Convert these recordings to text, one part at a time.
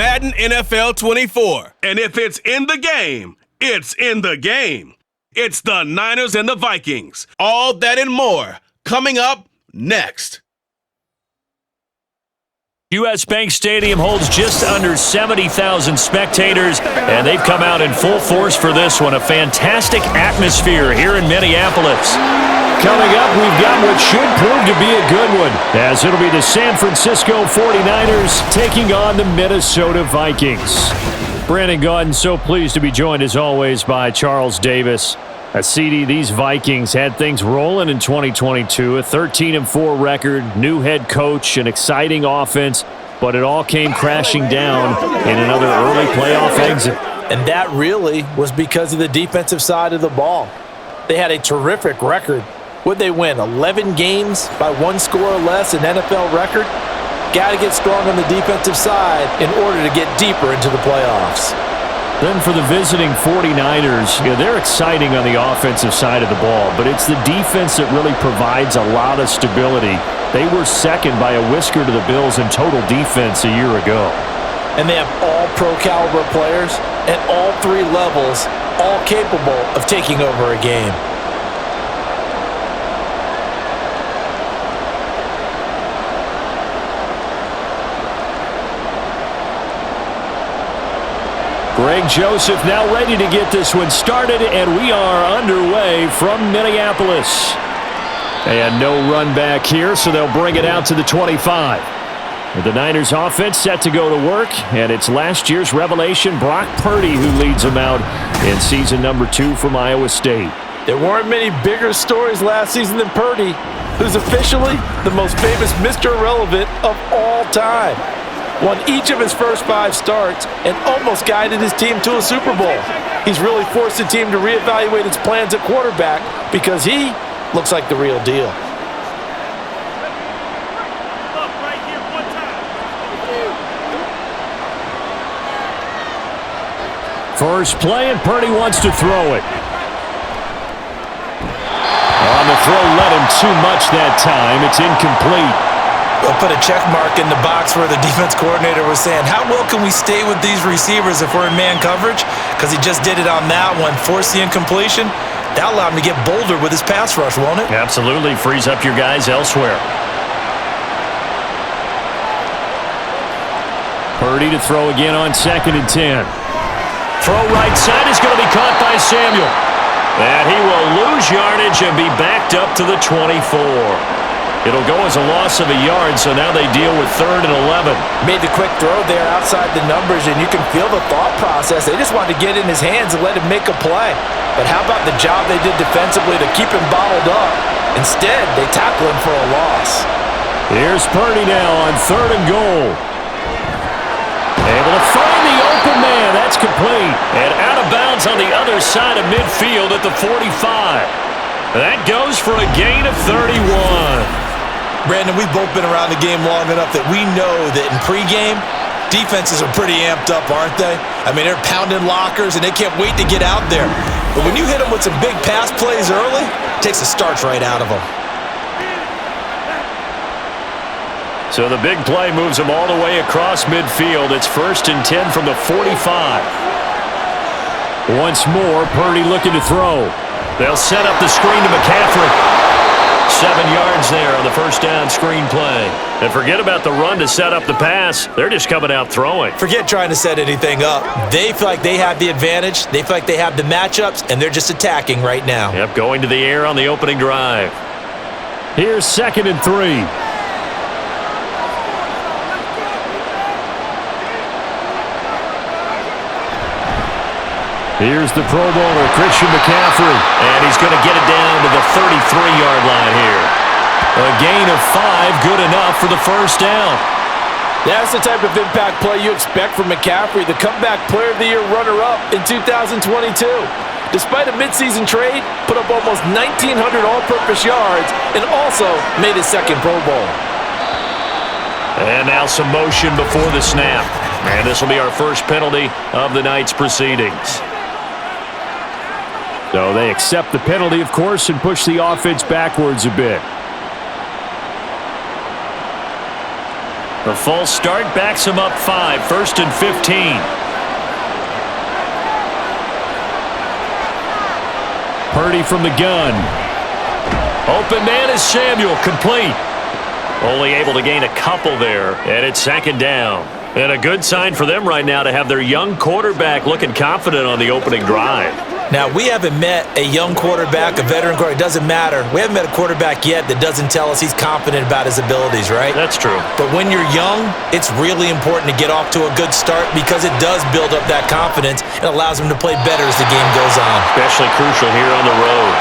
Madden NFL 24. And if it's in the game, it's in the game. It's the Niners and the Vikings. All that and more coming up next. U.S. Bank Stadium holds just under 70,000 spectators, and they've come out in full force for this one. A fantastic atmosphere here in Minneapolis. Coming up, we've got what should prove to be a good one, as it'll be the San Francisco 49ers taking on the Minnesota Vikings. Brandon Gaudin, so pleased to be joined as always by Charles Davis. CD, these Vikings had things rolling in 2022, a 13-4 record, new head coach, an exciting offense, but it all came crashing down in another early playoff exit. And that really was because of the defensive side of the ball. They had a terrific record. Would they win 11 games by one score or less, an NFL record? Got to get strong on the defensive side in order to get deeper into the playoffs. Then for the visiting 49ers, they're exciting on the offensive side of the ball, but it's the defense that really provides a lot of stability. They were second by a whisker to the Bills in total defense a year ago. And they have all pro-caliber players at all three levels, all capable of taking over a game. Greg Joseph now ready to get this one started, and we are underway from Minneapolis. And no run back here, so they'll bring it out to the 25. The Niners offense set to go to work, and it's last year's revelation, Brock Purdy, who leads them out in season number 2 from Iowa State. There weren't many bigger stories last season than Purdy, who's officially the most famous Mr. Irrelevant of all time. Won each of his first 5 starts and almost guided his team to a Super Bowl. He's really forced the team to reevaluate its plans at quarterback because he looks like the real deal. First play, and Purdy wants to throw it. On the throw, let him too much that time. It's incomplete. We'll put a check mark in the box where the defense coordinator was saying, how well can we stay with these receivers if we're in man coverage? Because he just did it on that one, forced the incompletion. That'll allow him to get bolder with his pass rush, won't it? Absolutely. Frees up your guys elsewhere. Purdy to throw again on 2nd and 10. Throw right side is going to be caught by Samuel. And he will lose yardage and be backed up to the 24. It'll go as a loss of a yard, so now they deal with 3rd and 11. Made the quick throw there outside the numbers, and you can feel the thought process. They just wanted to get in his hands and let him make a play. But how about the job they did defensively to keep him bottled up? Instead, they tackle him for a loss. Here's Purdy now on 3rd and goal. Able to find the open man. That's complete. And out of bounds on the other side of midfield at the 45. That goes for a gain of 31. Brandon, we've both been around the game long enough that we know that in pregame, defenses are pretty amped up, aren't they? I mean, they're pounding lockers, and they can't wait to get out there. But when you hit them with some big pass plays early, it takes the starch right out of them. So the big play moves them all the way across midfield. It's 1st and 10 from the 45. Once more, Purdy looking to throw. They'll set up the screen to McCaffrey. 7 yards there on the first down screen play. And forget about the run to set up the pass. They're just coming out throwing. Forget trying to set anything up. They feel like they have the advantage. They feel like they have the matchups, and they're just attacking right now. Yep, going to the air on the opening drive. Here's 2nd and 3. Here's the Pro Bowler, Christian McCaffrey. And he's going to get it down to the 33-yard line here. A gain of 5, good enough for the first down. That's the type of impact play you expect from McCaffrey, the comeback player of the year runner-up in 2022. Despite a midseason trade, put up almost 1,900 all-purpose yards and also made his 2nd Pro Bowl. And now some motion before the snap. And this will be our first penalty of the night's proceedings. So they accept the penalty, of course, and push the offense backwards a bit. The false start backs him up 5, 1st and 15. Purdy from the gun. Open man is Samuel, complete. Only able to gain a couple there, and it's 2nd down. And a good sign for them right now to have their young quarterback looking confident on the opening drive. Now, we haven't met a young quarterback, a veteran quarterback. It doesn't matter. We haven't met a quarterback yet that doesn't tell us he's confident about his abilities, right? That's true. But when you're young, it's really important to get off to a good start because it does build up that confidence and allows him to play better as the game goes on. Especially crucial here on the road.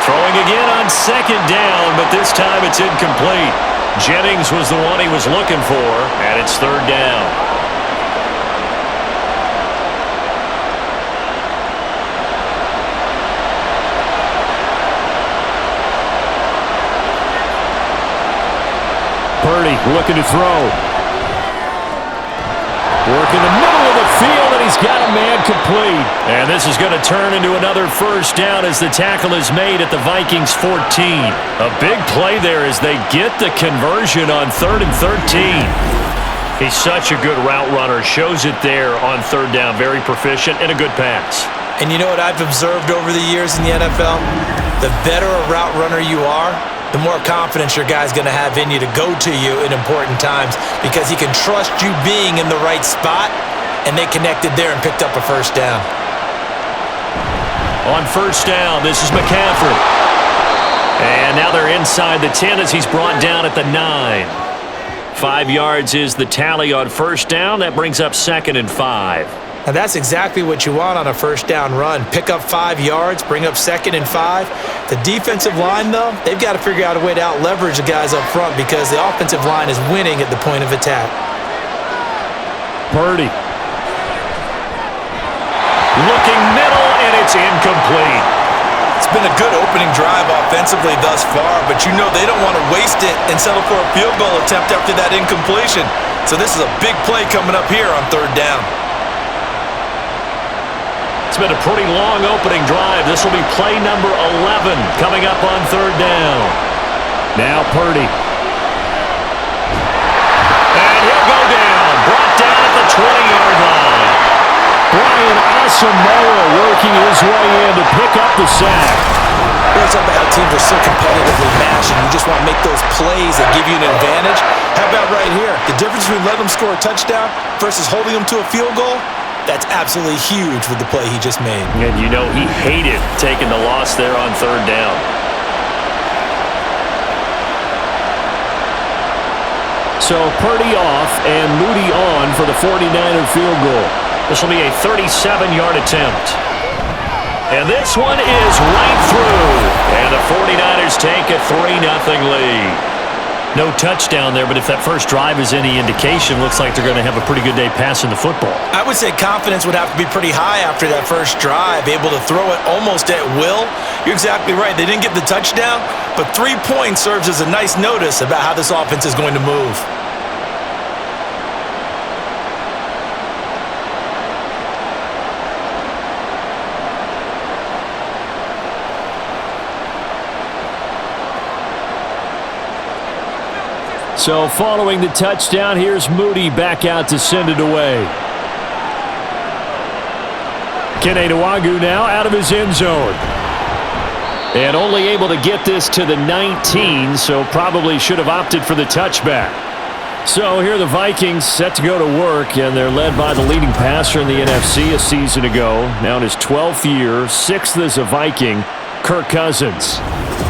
Throwing again on 2nd down, but this time it's incomplete. Jennings was the one he was looking for, and it's 3rd down. Purdy looking to throw. Working the middle of the field, and he's got a man complete. And this is going to turn into another 1st down as the tackle is made at the Vikings 14. A big play there as they get the conversion on 3rd and 13. He's such a good route runner. Shows it there on 3rd down. Very proficient and a good pass. And you know what I've observed over the years in the NFL? The better a route runner you are, the more confidence your guy's going to have in you to go to you in important times because he can trust you being in the right spot, and they connected there and picked up a 1st down. On 1st down, this is McCaffrey. And now they're inside the 10 as he's brought down at the 9. 5 yards is the tally on 1st down. That brings up 2nd and 5. Now that's exactly what you want on a 1st down run. Pick up 5 yards, bring up 2nd and 5. The defensive line, though, they've got to figure out a way to out-leverage the guys up front because the offensive line is winning at the point of attack. Purdy. Looking middle, and it's incomplete. It's been a good opening drive offensively thus far, but you know they don't want to waste it and settle for a field goal attempt after that incompletion. So this is a big play coming up here on 3rd down. It's been a pretty long opening drive. This will be play number 11 coming up on 3rd down. Now Purdy. And he'll go down. Brought down at the 20-yard line. Brian Asamoah working his way in to pick up the sack. What's up about how teams are so competitively matched and you just want to make those plays that give you an advantage? How about right here? The difference between letting them score a touchdown versus holding them to a field goal? That's absolutely huge with the play he just made. And you know he hated taking the loss there on 3rd down. So Purdy off and Moody on for the 49er field goal. This will be a 37-yard attempt. And this one is right through. And the 49ers take a 3-0 lead. No touchdown there, but if that first drive is any indication, looks like they're going to have a pretty good day passing the football. I would say confidence would have to be pretty high after that first drive, able to throw it almost at will. You're exactly right. They didn't get the touchdown, but 3 points serves as a nice notice about how this offense is going to move. So following the touchdown, here's Moody back out to send it away. Kene Nwangwu now out of his end zone. And only able to get this to the 19, so probably should have opted for the touchback. So here are the Vikings set to go to work, and they're led by the leading passer in the NFC a season ago. Now in his 12th year, 6th as a Viking, Kirk Cousins.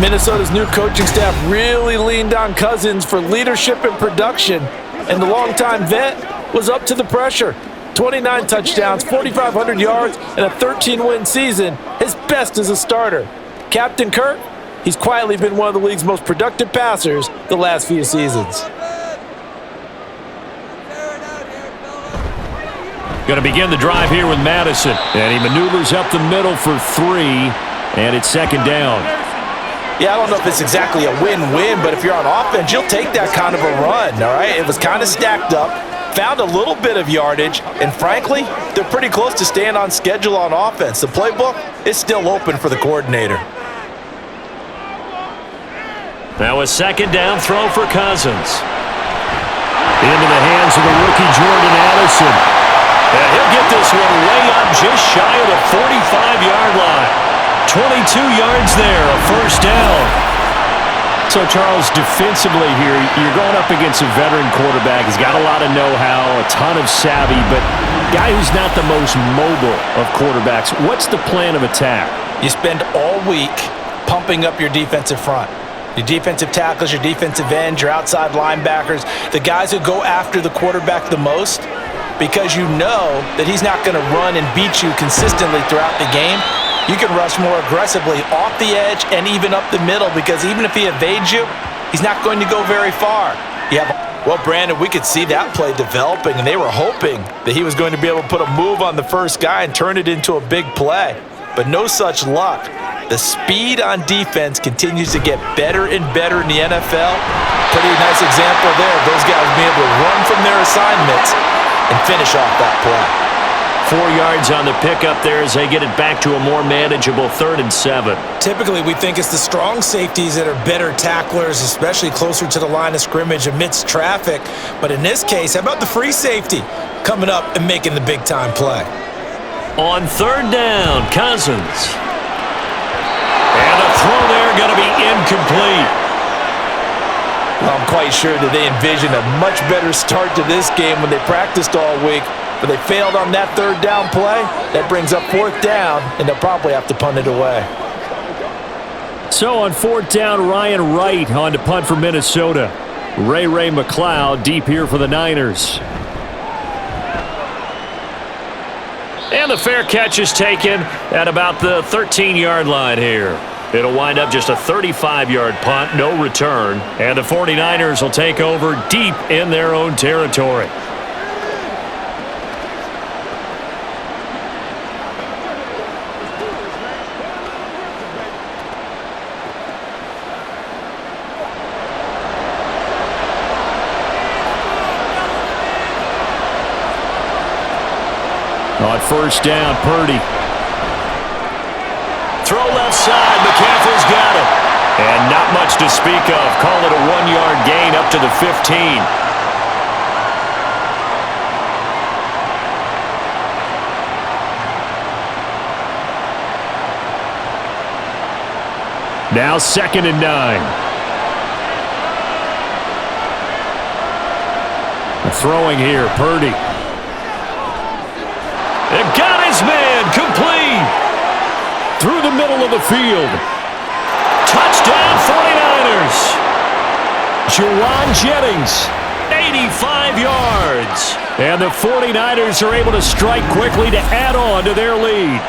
Minnesota's new coaching staff really leaned on Cousins for leadership and production, and the longtime vet was up to the pressure. 29 touchdowns, 4,500 yards, and a 13-win season, his best as a starter. Captain Kirk, he's quietly been one of the league's most productive passers the last few seasons. Going to begin the drive here with Madison, and he maneuvers up the middle for 3, and it's 2nd down. Yeah, I don't know if it's exactly a win-win, but if you're on offense, you'll take that kind of a run, all right? It was kind of stacked up, found a little bit of yardage, and frankly, they're pretty close to staying on schedule on offense. The playbook is still open for the coordinator. Now a 2nd down throw for Cousins. Into the hands of the rookie Jordan Addison. And he'll get this one way up just shy of the 45-yard line. 22 yards there, a first down. So, Charles, defensively here, you're going up against a veteran quarterback. He's got a lot of know-how, a ton of savvy, but a guy who's not the most mobile of quarterbacks. What's the plan of attack? You spend all week pumping up your defensive front. Your defensive tackles, your defensive ends, your outside linebackers, the guys who go after the quarterback the most, because you know that he's not going to run and beat you consistently throughout the game. You can rush more aggressively off the edge and even up the middle, because even if he evades you, he's not going to go very far. Well, Brandon, we could see that play developing, and they were hoping that he was going to be able to put a move on the first guy and turn it into a big play. But no such luck. The speed on defense continues to get better and better in the NFL. Pretty nice example there of those guys being able to run from their assignments and finish off that play. 4 yards on the pickup there as they get it back to a more manageable 3rd and 7. Typically, we think it's the strong safeties that are better tacklers, especially closer to the line of scrimmage amidst traffic. But in this case, how about the free safety coming up and making the big-time play? On 3rd down, Cousins. And a throw there going to be incomplete. Well, I'm quite sure that they envisioned a much better start to this game when they practiced all week. But they failed on that 3rd down play. That brings up 4th down, and they'll probably have to punt it away. So on 4th down, Ryan Wright on to punt for Minnesota. Ray McLeod deep here for the Niners. And the fair catch is taken at about the 13-yard line here. It'll wind up just a 35-yard punt, no return. And the 49ers will take over deep in their own territory. On 1st down, Purdy. Throw left side, McCaffrey's got it. And not much to speak of. Call it a 1-yard gain up to the 15. Now 2nd and 9. Throwing here, Purdy. And got his man, complete. Through the middle of the field. Touchdown, 49ers. Jawan Jennings, 85 yards. And the 49ers are able to strike quickly to add on to their lead.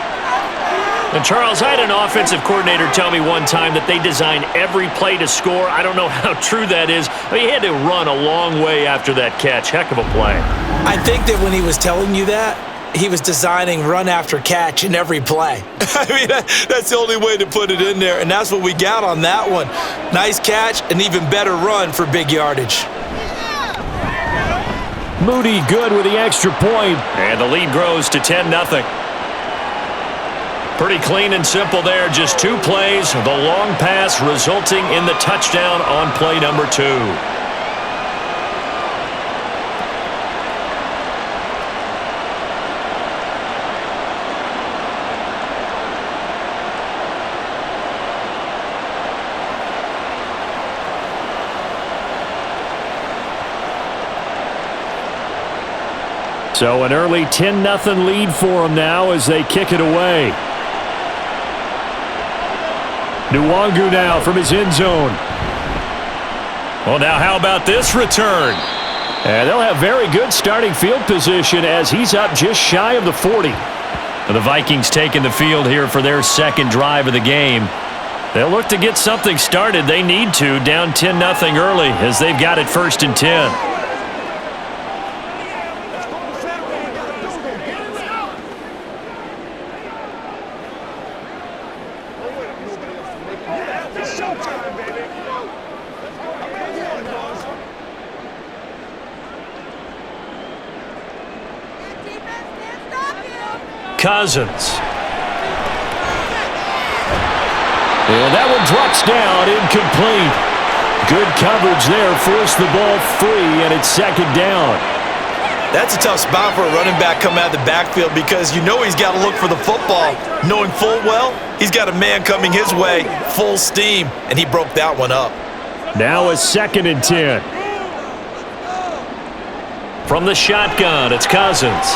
And Charles, I had an offensive coordinator tell me one time that they design every play to score. I don't know how true that is, but he had to run a long way after that catch. Heck of a play. I think that when he was telling you that, he was designing run after catch in every play. I mean, that's the only way to put it in there, and that's what we got on that one. Nice catch, an even better run for big yardage. Moody good with the extra point, and the lead grows to 10-0. Pretty clean and simple there, just 2 plays, the long pass resulting in the touchdown on play number 2. So an early 10-0 lead for them now as they kick it away. Nwangu now from his end zone. Well, now how about this return? And they'll have very good starting field position as he's up just shy of the 40. The Vikings taking the field here for their 2nd drive of the game. They'll look to get something started. They need to, down 10-0 early as they've got it 1st and 10. Cousins. And that one drops down, incomplete. Good coverage there, forced the ball free, and it's second down. That's a tough spot for a running back coming out of the backfield because you know he's got to look for the football, knowing full well he's got a man coming his way, full steam, and he broke that one up. Now a 2nd and 10. From the shotgun, it's Cousins.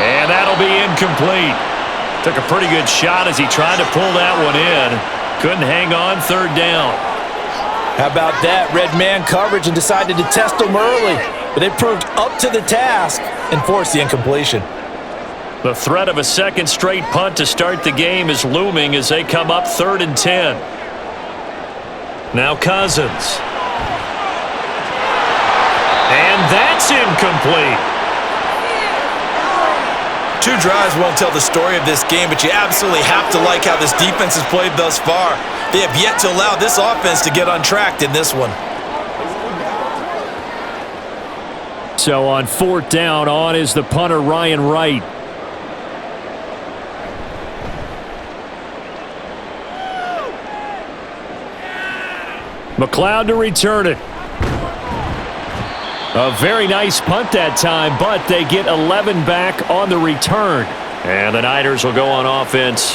And that'll be incomplete. Took a pretty good shot as he tried to pull that one in. Couldn't hang on, 3rd down. How about that? Red man coverage and decided to test him early. But it proved up to the task and forced the incompletion. The threat of a 2nd straight punt to start the game is looming as they come up 3rd and 10. Now Cousins. And that's incomplete. 2 drives won't tell the story of this game, but you absolutely have to like how this defense has played thus far. They have yet to allow this offense to get untracked in this one. So on 4th down, on is the punter, Ryan Wright. McLeod to return it. A very nice punt that time, but they get 11 back on the return. And the Niners will go on offense,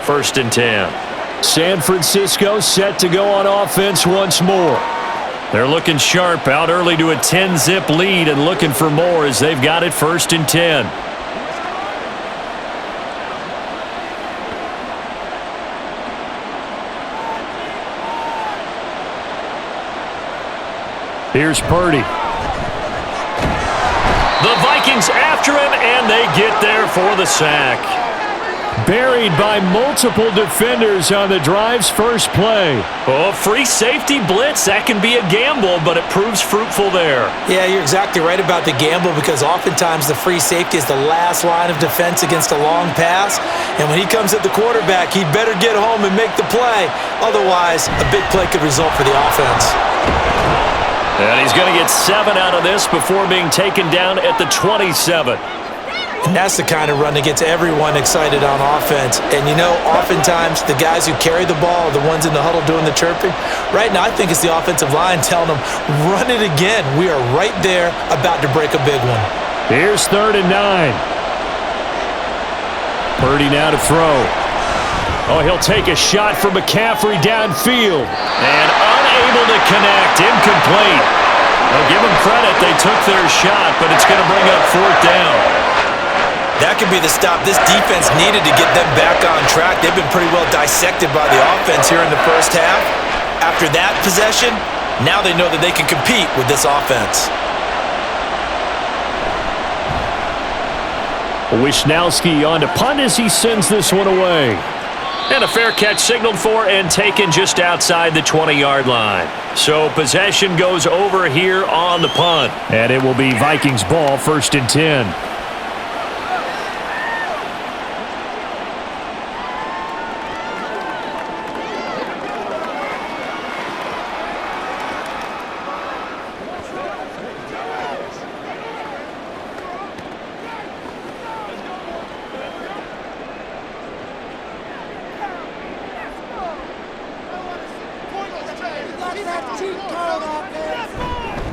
1st and 10. San Francisco set to go on offense once more. They're looking sharp, out early to a 10-zip lead and looking for more as they've got it 1st and 10. Here's Purdy. The Vikings after him, and they get there for the sack. Buried by multiple defenders on the drive's first play. Oh, free safety blitz. That can be a gamble, but it proves fruitful there. Yeah, you're exactly right about the gamble because oftentimes the free safety is the last line of defense against a long pass. And when he comes at the quarterback, he'd better get home and make the play. Otherwise, a big play could result for the offense. And he's going to get 7 out of this before being taken down at the 27. And that's the kind of run that gets everyone excited on offense. And you know, oftentimes the guys who carry the ball are the ones in the huddle doing the chirping. Right now, I think it's the offensive line telling them, run it again. We are right there about to break a big one. Here's 3rd and 9. Purdy now to throw. Oh, he'll take a shot from McCaffrey downfield. And unable to connect. Incomplete. Well, give them credit. They took their shot, but it's going to bring up 4th down. That could be the stop this defense needed to get them back on track. They've been pretty well dissected by the offense here in the first half. After that possession, now they know that they can compete with this offense. Wisnowski on to punt as he sends this one away. And a fair catch signaled for and taken just outside the 20-yard line. So possession goes over here on the punt. And it will be Vikings ball, 1st and 10.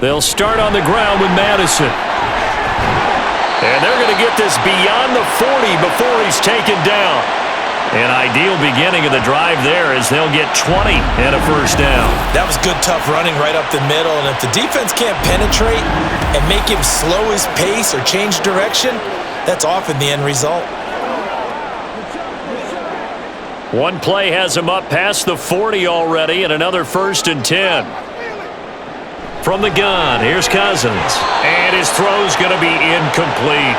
They'll start on the ground with Madison. And they're going to get this beyond the 40 before he's taken down. An ideal beginning of the drive there as they'll get 20 and a 1st down. That was good, tough running right up the middle. And if the defense can't penetrate and make him slow his pace or change direction, that's often the end result. One play has him up past the 40 already and another 1st and 10. From the gun, here's Cousins. And his throw's going to be incomplete.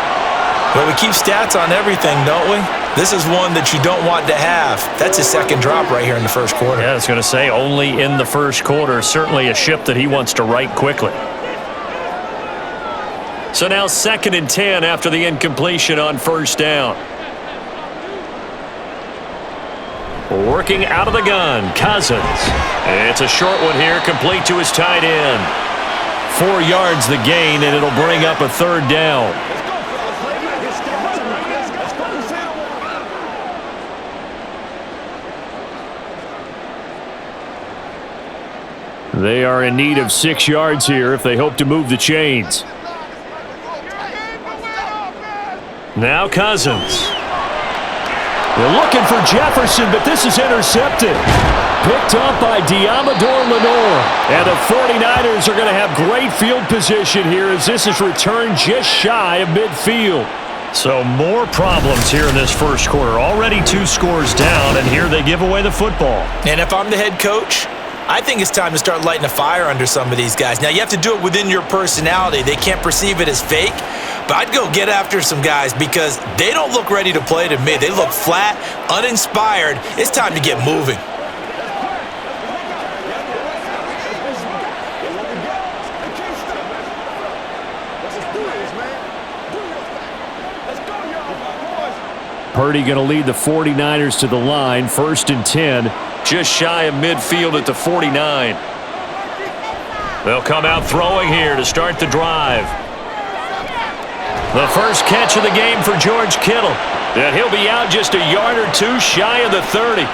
Well, we keep stats on everything, don't we? This is one that you don't want to have. That's his 2nd drop right here in the 1st quarter. Yeah, I was going to say only in the 1st quarter. Certainly a ship that he wants to right quickly. So now 2nd and 10 after the incompletion on 1st down. Working out of the gun, Cousins. It's a short one here, complete to his tight end. 4 yards the gain, and it'll bring up a 3rd down. They are in need of 6 yards here if they hope to move the chains. Now Cousins. They're looking for Jefferson, but this is intercepted. Picked up by Diamador Lenore. And the 49ers are going to have great field position here as this is returned just shy of midfield. So more problems here in this first quarter. Already 2 scores down, and here they give away the football. And if I'm the head coach, I think it's time to start lighting a fire under some of these guys. Now, you have to do it within your personality. They can't perceive it as fake, but I'd go get after some guys because they don't look ready to play to me. They look flat, uninspired. It's time to get moving. Purdy going to lead the 49ers to the line, 1st and 10, just shy of midfield at the 49. They'll come out throwing here to start the drive. The first catch of the game for George Kittle. And he'll be out just a yard or 2 shy of the 30.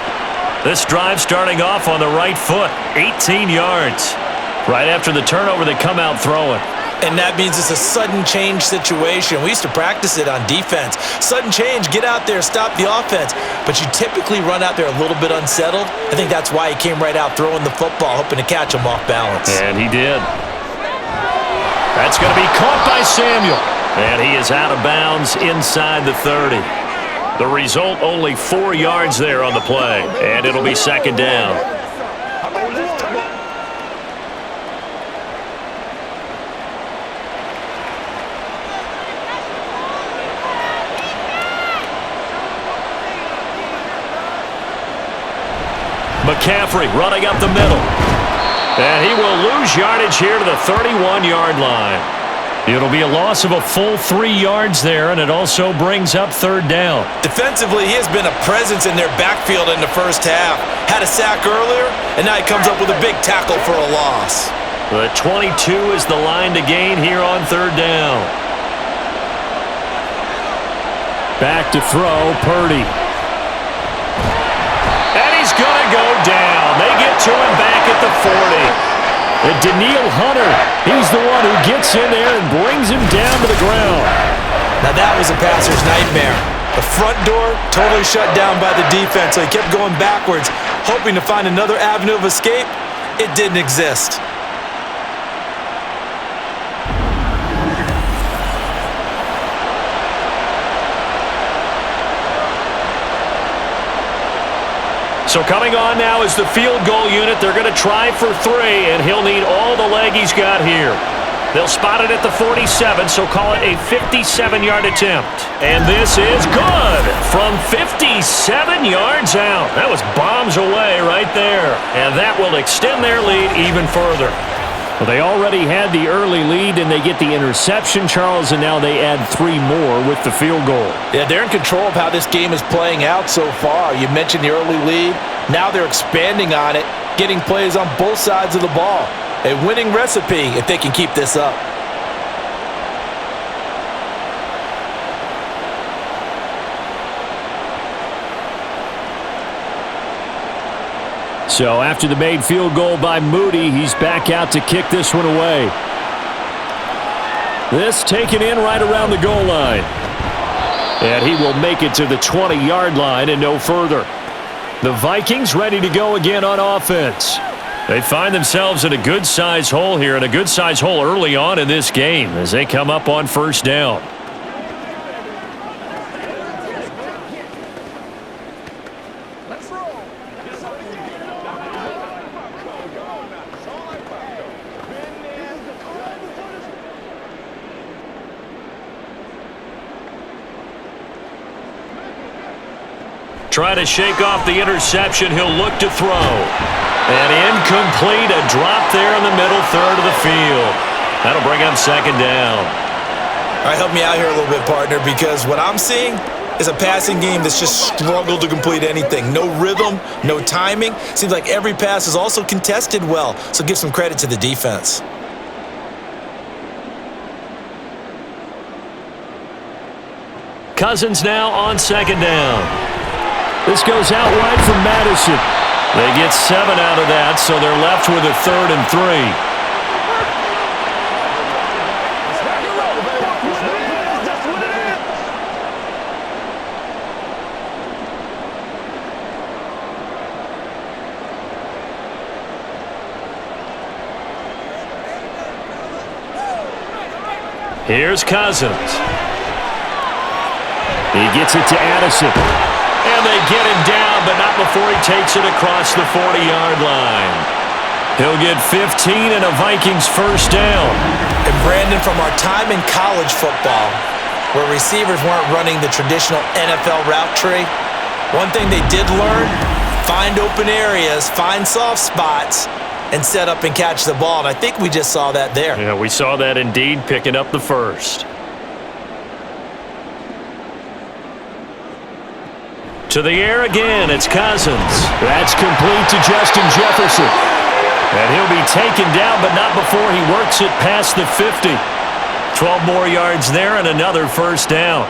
This drive starting off on the right foot, 18 yards. Right after the turnover, they come out throwing. And that means it's a sudden change situation. We used to practice it on defense. Sudden change, get out there, stop the offense. But you typically run out there a little bit unsettled. I think that's why he came right out throwing the football, hoping to catch him off balance. And he did. That's going to be caught by Samuel. And he is out of bounds inside the 30. The result, only 4 yards there on the play. And it'll be 2nd down. McCaffrey running up the middle. And he will lose yardage here to the 31-yard line. It'll be a loss of a full 3 yards there, and it also brings up 3rd down. Defensively, he has been a presence in their backfield in the first half. Had a sack earlier, and now he comes up with a big tackle for a loss. The 22 is the line to gain here on 3rd down. Back to throw, Purdy. He's going to go down. They get to him back at the 40. And Daniil Hunter, he's the one who gets in there and brings him down to the ground. Now that was a passer's nightmare. The front door totally shut down by the defense, so he kept going backwards, hoping to find another avenue of escape. It didn't exist. So coming on now is the field goal unit. They're going to try for 3, and he'll need all the leg he's got here. They'll spot it at the 47, so call it a 57-yard attempt. And this is good from 57 yards out. That was bombs away right there. And that will extend their lead even further. Well, they already had the early lead, and they get the interception, Charles, and now they add 3 more with the field goal. Yeah, they're in control of how this game is playing out so far. You mentioned the early lead. Now they're expanding on it, getting plays on both sides of the ball. A winning recipe if they can keep this up. So after the made field goal by Moody, he's back out to kick this one away. This taken in right around the goal line. And he will make it to the 20-yard line and no further. The Vikings ready to go again on offense. They find themselves in a good-sized hole here, and a good-sized hole early on in this game as they come up on 1st down. Try to shake off the interception. He'll look to throw. And incomplete. A drop there in the middle third of the field. That'll bring up 2nd down. All right, help me out here a little bit, partner, because what I'm seeing is a passing game that's just struggled to complete anything. No rhythm, no timing. Seems like every pass is also contested well, so give some credit to the defense. Cousins now on 2nd down. This goes out wide from Madison. They get 7 out of that, so they're left with a 3rd and 3. Here's Cousins. He gets it to Addison. And they get him down, but not before he takes it across the 40-yard line. He'll get 15 and a Vikings first down. And Brandon, from our time in college football, where receivers weren't running the traditional NFL route tree, one thing they did learn, find open areas, find soft spots, and set up and catch the ball. And I think we just saw that there. Yeah, we saw that indeed, picking up the first. To the air again, it's Cousins. That's complete to Justin Jefferson. And he'll be taken down, but not before he works it past the 50. 12 more yards there and another first down.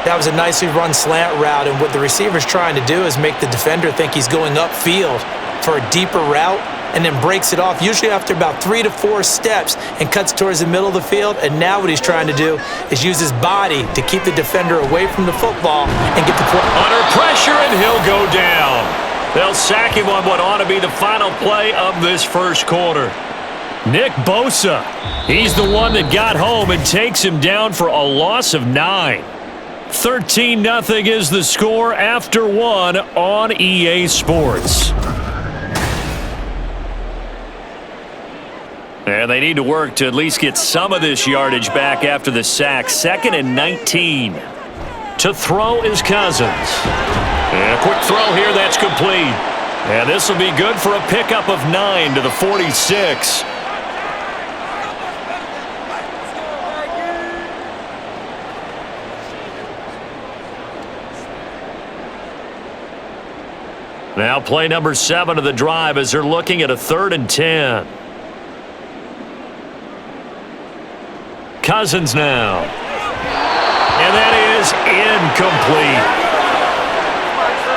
That was a nicely run slant route, and what the receiver's trying to do is make the defender think he's going upfield for a deeper route, and then breaks it off, usually after about 3 to 4 steps, and cuts towards the middle of the field. And now what he's trying to do is use his body to keep the defender away from the football and get the quarterback under pressure, and he'll go down. They'll sack him on what ought to be the final play of this first quarter. Nick Bosa, he's the one that got home and takes him down for a loss of 9. 13-0 is the score after 1 on EA Sports. And they need to work to at least get some of this yardage back after the sack. 2nd and 19. To throw is Cousins. And a quick throw here, that's complete. And this will be good for a pickup of 9 to the 46. Now play number 7 of the drive as they're looking at a 3rd and 10. Cousins now. And that is incomplete.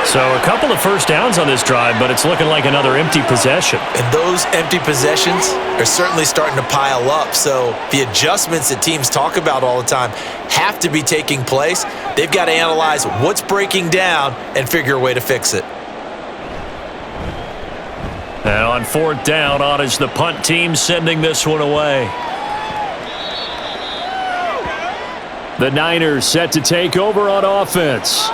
So a couple of first downs on this drive, but it's looking like another empty possession. And those empty possessions are certainly starting to pile up. So the adjustments that teams talk about all the time have to be taking place. They've got to analyze what's breaking down and figure a way to fix it. And on 4th down, on is the punt team sending this one away. The Niners set to take over on offense.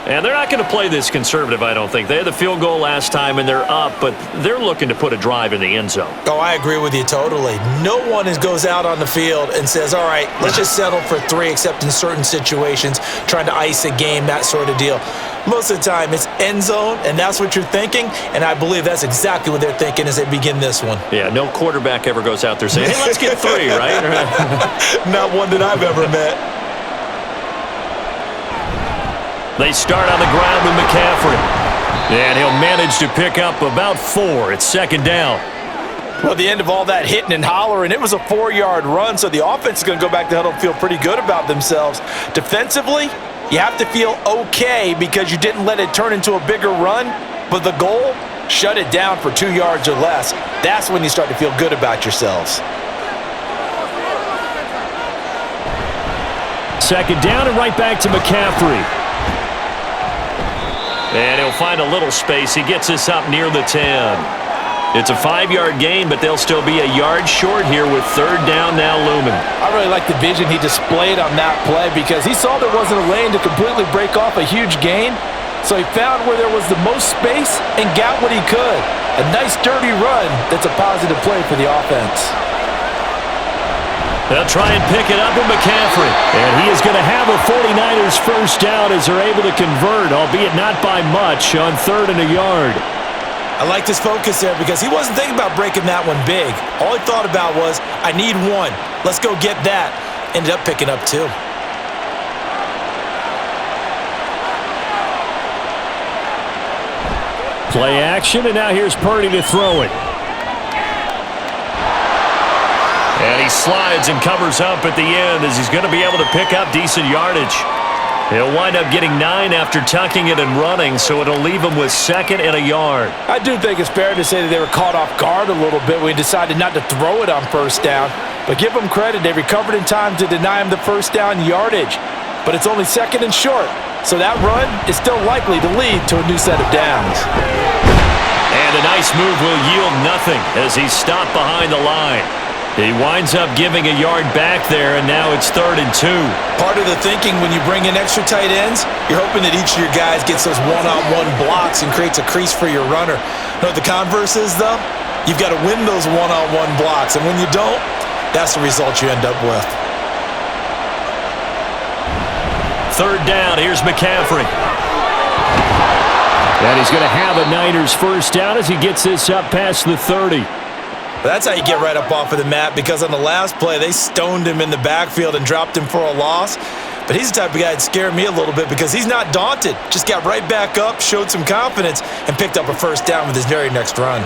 And they're not going to play this conservative, I don't think. They had the field goal last time, and they're up, but they're looking to put a drive in the end zone. Oh, I agree with you totally. No one goes out on the field and says, all right, let's just settle for 3, except in certain situations, trying to ice a game, that sort of deal. Most of the time, it's end zone, and that's what you're thinking, and I believe that's exactly what they're thinking as they begin this one. Yeah, no quarterback ever goes out there saying, hey, let's get 3, right? Not one that I've ever met. They start on the ground with McCaffrey. And he'll manage to pick up about 4. It's 2nd down. Well, the end of all that hitting and hollering, it was a 4-yard run, so the offense is going to go back to huddle and feel pretty good about themselves. Defensively, you have to feel okay because you didn't let it turn into a bigger run, but the goal, shut it down for 2 yards or less. That's when you start to feel good about yourselves. 2nd down and right back to McCaffrey. And he'll find a little space. He gets us up near the 10. It's a 5-yard gain, but they'll still be a yard short here with 3rd down now looming. I really like the vision he displayed on that play because he saw there wasn't a lane to completely break off a huge gain. So he found where there was the most space and got what he could. A nice, dirty run that's a positive play for the offense. They'll try and pick it up with McCaffrey. And he is going to have a 49ers first down as they're able to convert, albeit not by much, on 3rd and a yard. I like his focus there because he wasn't thinking about breaking that one big. All he thought about was, I need 1. Let's go get that. Ended up picking up 2. Play action, and now here's Purdy to throw it. And he slides and covers up at the end as he's going to be able to pick up decent yardage. He'll wind up getting 9 after tucking it and running, so it'll leave him with 2nd and a yard. I do think it's fair to say that they were caught off guard a little bit when he decided not to throw it on first down. But give them credit, they recovered in time to deny him the first down yardage. But it's only 2nd and short, so that run is still likely to lead to a new set of downs. And a nice move will yield nothing as he's stopped behind the line. He winds up giving a yard back there, and now it's 3rd and 2. Part of the thinking when you bring in extra tight ends, you're hoping that each of your guys gets those one-on-one blocks and creates a crease for your runner. You know what the converse is, though? You've got to win those one-on-one blocks, and when you don't, that's the result you end up with. 3rd down, here's McCaffrey. And he's going to have a Niners first down as he gets this up past the 30. That's how you get right up off of the mat, because on the last play, they stoned him in the backfield and dropped him for a loss. But he's the type of guy that scared me a little bit because he's not daunted. Just got right back up, showed some confidence, and picked up a first down with his very next run.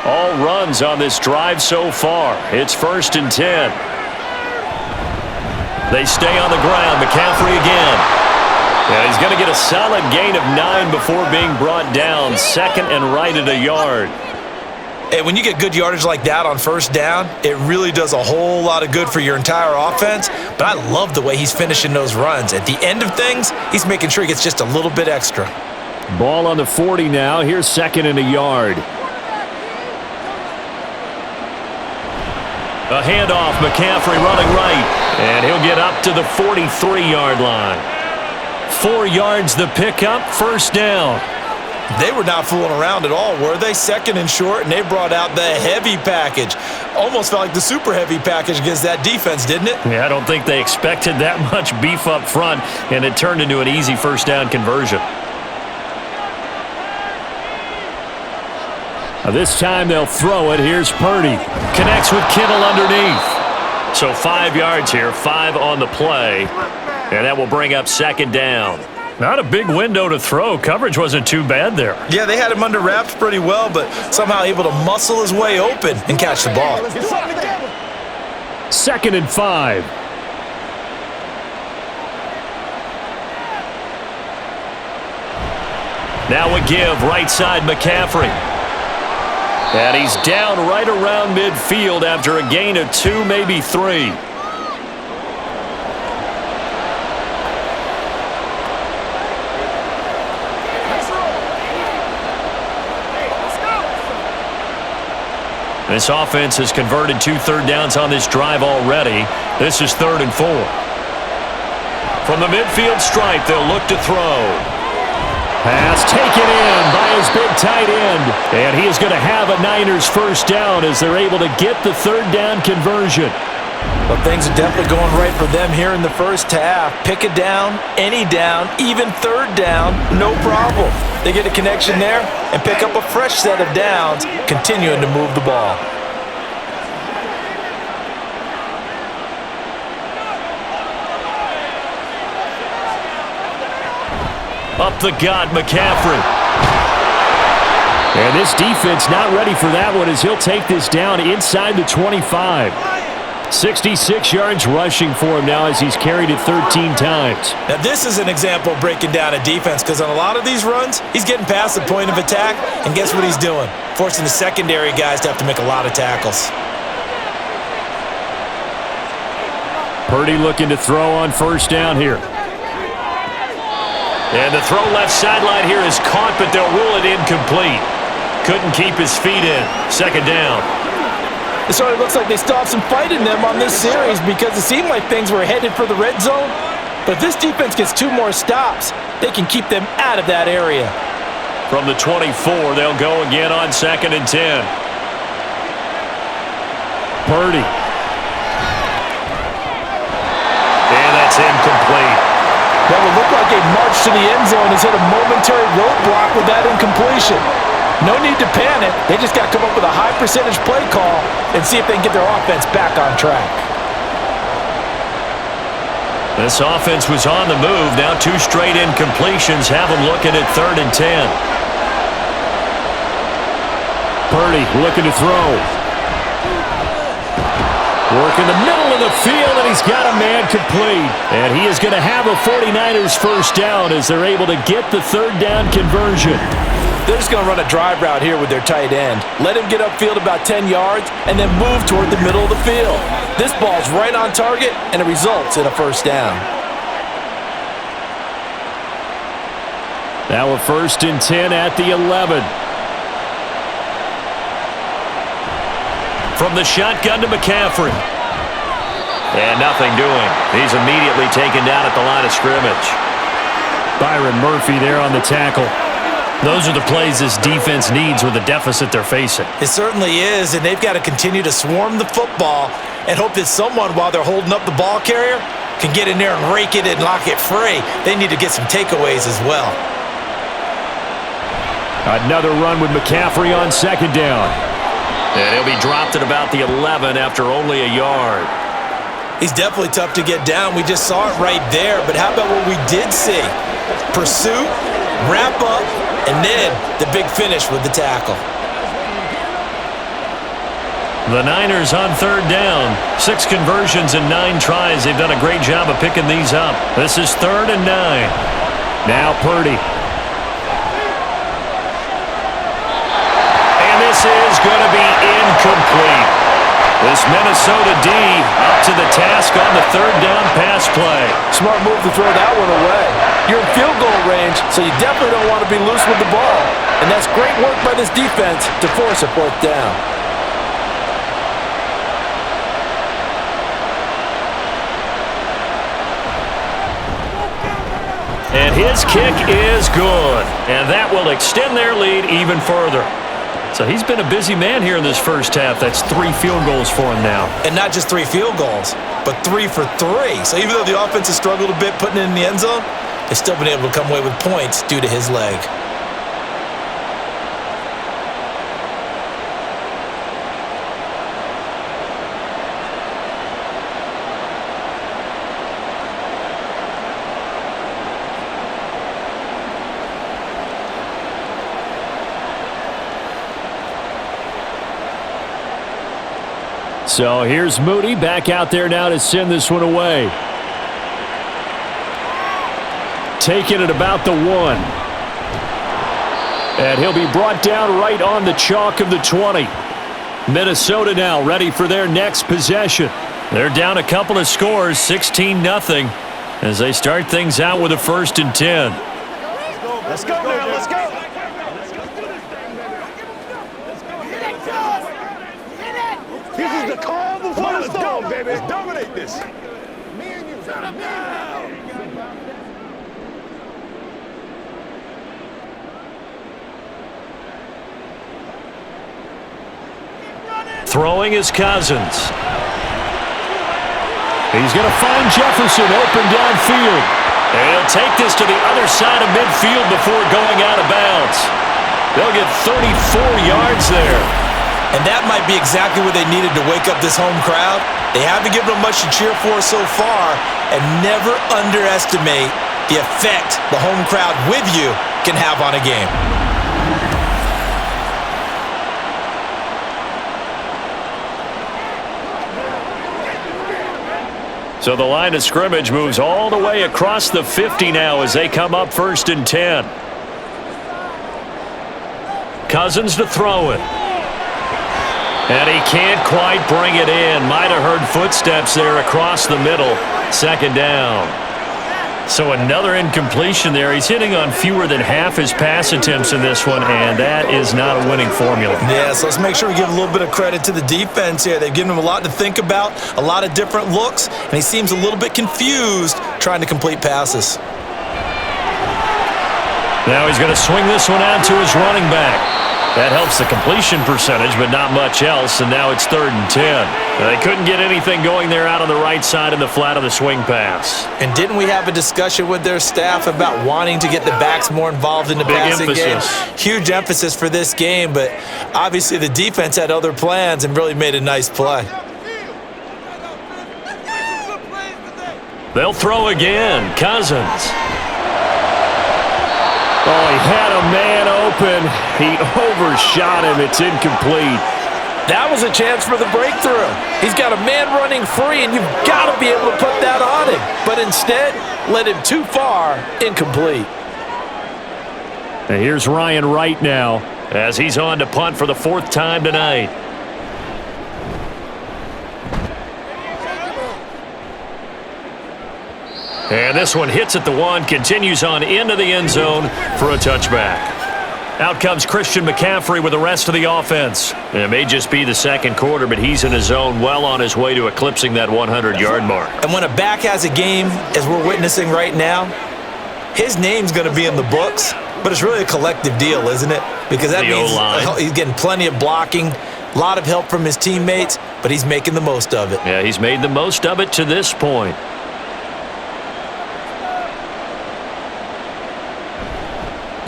All runs on this drive so far. It's 1st and 10. They stay on the ground. McCaffrey again. And he's going to get a solid gain of 9 before being brought down. 2nd and right at a yard. And when you get good yardage like that on first down, it really does a whole lot of good for your entire offense. But I love the way he's finishing those runs. At the end of things, he's making sure he gets just a little bit extra. Ball on the 40 now. Here's 2nd and a yard. A handoff, McCaffrey running right. And he'll get up to the 43-yard line. 4 yards the pickup, first down. They were not fooling around at all, were they? 2nd and short, and they brought out the heavy package. Almost felt like the super heavy package against that defense, didn't it? Yeah, I don't think they expected that much beef up front, and it turned into an easy first down conversion. This time they'll throw it. Here's Purdy. Connects with Kittle underneath. So 5 yards here, 5 on the play, and that will bring up 2nd down. Not a big window to throw. Coverage wasn't too bad there. Yeah, they had him under wraps pretty well, but somehow able to muscle his way open and catch the ball. 2nd and 5. Now a give, right side McCaffrey. And he's down right around midfield after a gain of 2, maybe 3. This offense has converted 2 third downs on this drive already. This is 3rd and 4. From the midfield stripe, they'll look to throw. Pass taken in by his big tight end. And he is going to have a Niners first down as they're able to get the 3rd down conversion. Well, things are definitely going right for them here in the first half. Pick a down, any down, even 3rd down, no problem. They get a connection there and pick up a fresh set of downs, continuing to move the ball. Up the gut, McCaffrey. And this defense not ready for that one as he'll take this down inside the 25. 66 yards rushing for him now as he's carried it 13 times. Now this is an example of breaking down a defense, because on a lot of these runs, he's getting past the point of attack, and guess what he's doing? Forcing the secondary guys to have to make a lot of tackles. Purdy looking to throw on first down here. And the throw left sideline here is caught, but they'll rule it incomplete. Couldn't keep his feet in. 2nd down. It sort of looks like they still have some fight in them on this series, because it seemed like things were headed for the red zone. But if this defense gets 2 more stops, they can keep them out of that area. From the 24, they'll go again on 2nd and 10. Purdy. And that's incomplete. That would look like a march to the end zone has hit a momentary roadblock with that incompletion. No need to panic. They just got to come up with a high percentage play call and see if they can get their offense back on track. This offense was on the move. Now 2 straight incompletions have them looking at 3rd and 10. Purdy looking to throw. Working the middle of the field, and he's got a man complete. And he is going to have a 49ers first down as they're able to get the third down conversion. They're just going to run a drive route here with their tight end. Let him get upfield about 10 yards and then move toward the middle of the field. This ball's right on target, and it results in a first down. Now a 1st and 10 at the 11. From the shotgun to McCaffrey. And nothing doing. He's immediately taken down at the line of scrimmage. Byron Murphy there on the tackle. Those are the plays this defense needs with the deficit they're facing. It certainly is, and they've got to continue to swarm the football and hope that someone, while they're holding up the ball carrier, can get in there and rake it and lock it free. They need to get some takeaways as well. Another run with McCaffrey on 2nd down. And he'll be dropped at about the 11 after only a yard. He's definitely tough to get down. We just saw it right there, but how about what we did see? Pursuit, wrap up, and then the big finish with the tackle. The Niners on 3rd down. 6 conversions and 9 tries. They've done a great job of picking these up. This is 3rd and 9. Now Purdy. And this is going to be incomplete. This Minnesota D up to the task on the 3rd down pass play. Smart move to throw that one away. You're in field goal range, so you definitely don't want to be loose with the ball. And that's great work by this defense to force a 4th down. And his kick is good. And that will extend their lead even further. So he's been a busy man here in this first half. That's 3 field goals for him now. And not just 3 field goals, but 3 for 3. So even though the offense has struggled a bit putting it in the end zone, they've still been able to come away with points due to his leg. So here's Moody back out there now to send this one away. Taking it about the 1. And he'll be brought down right on the chalk of the 20. Minnesota now ready for their next possession. They're down a couple of scores, 16-0, as they start things out with a 1st and 10. Let's go now, let's go. This is the calm before the storm, baby. Let's dominate this. Me and you now. Throwing is Cousins. He's going to find Jefferson open downfield. And he'll take this to the other side of midfield before going out of bounds. They'll get 34 yards there. And that might be exactly what they needed to wake up this home crowd. They haven't given them much to cheer for so far, and never underestimate the effect the home crowd with you can have on a game. So the line of scrimmage moves all the way across the 50 now as they come up 1st and 10. Cousins to throw it. And he can't quite bring it in. Might have heard footsteps there across the middle. 2nd down. So another incompletion there. He's hitting on fewer than half his pass attempts in this one, and that is not a winning formula. Yeah, so let's make sure we give a little bit of credit to the defense here. They've given him a lot to think about, a lot of different looks, and he seems a little bit confused trying to complete passes. Now he's going to swing this one out to his running back. That helps the completion percentage, but not much else, and now it's 3rd and 10. They couldn't get anything going there out on the right side in the flat of the swing pass. And didn't we have a discussion with their staff about wanting to get the backs more involved in the passing game? Huge emphasis for this game, but obviously the defense had other plans and really made a nice play. They'll throw again. Cousins. Oh, he had a man open. He overshot him. It's incomplete. That was a chance for the breakthrough. He's got a man running free, and you've got to be able to put that on him. But instead, led him too far, incomplete. And here's Ryan Wright now as he's on to punt for the 4th time tonight. And this one hits at the 1, continues on into the end zone for a touchback. Out comes Christian McCaffrey with the rest of the offense. It may just be the second quarter, but he's in his zone, well on his way to eclipsing that 100-yard mark. And when a back has a game, as we're witnessing right now, his name's going to be in the books, but it's really a collective deal, isn't it? Because that means he's getting plenty of blocking, a lot of help from his teammates, but he's making the most of it. Yeah, he's made the most of it to this point.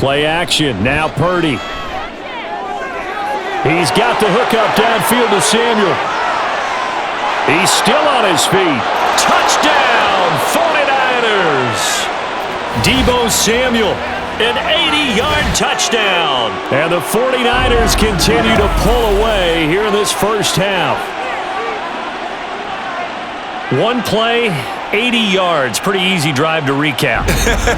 Play action. Now Purdy. He's got the hookup downfield to Samuel. He's still on his feet. Touchdown, 49ers. Deebo Samuel, an 80-yard touchdown. And the 49ers continue to pull away here in this first half. One play, 80 yards. Pretty easy drive to recap.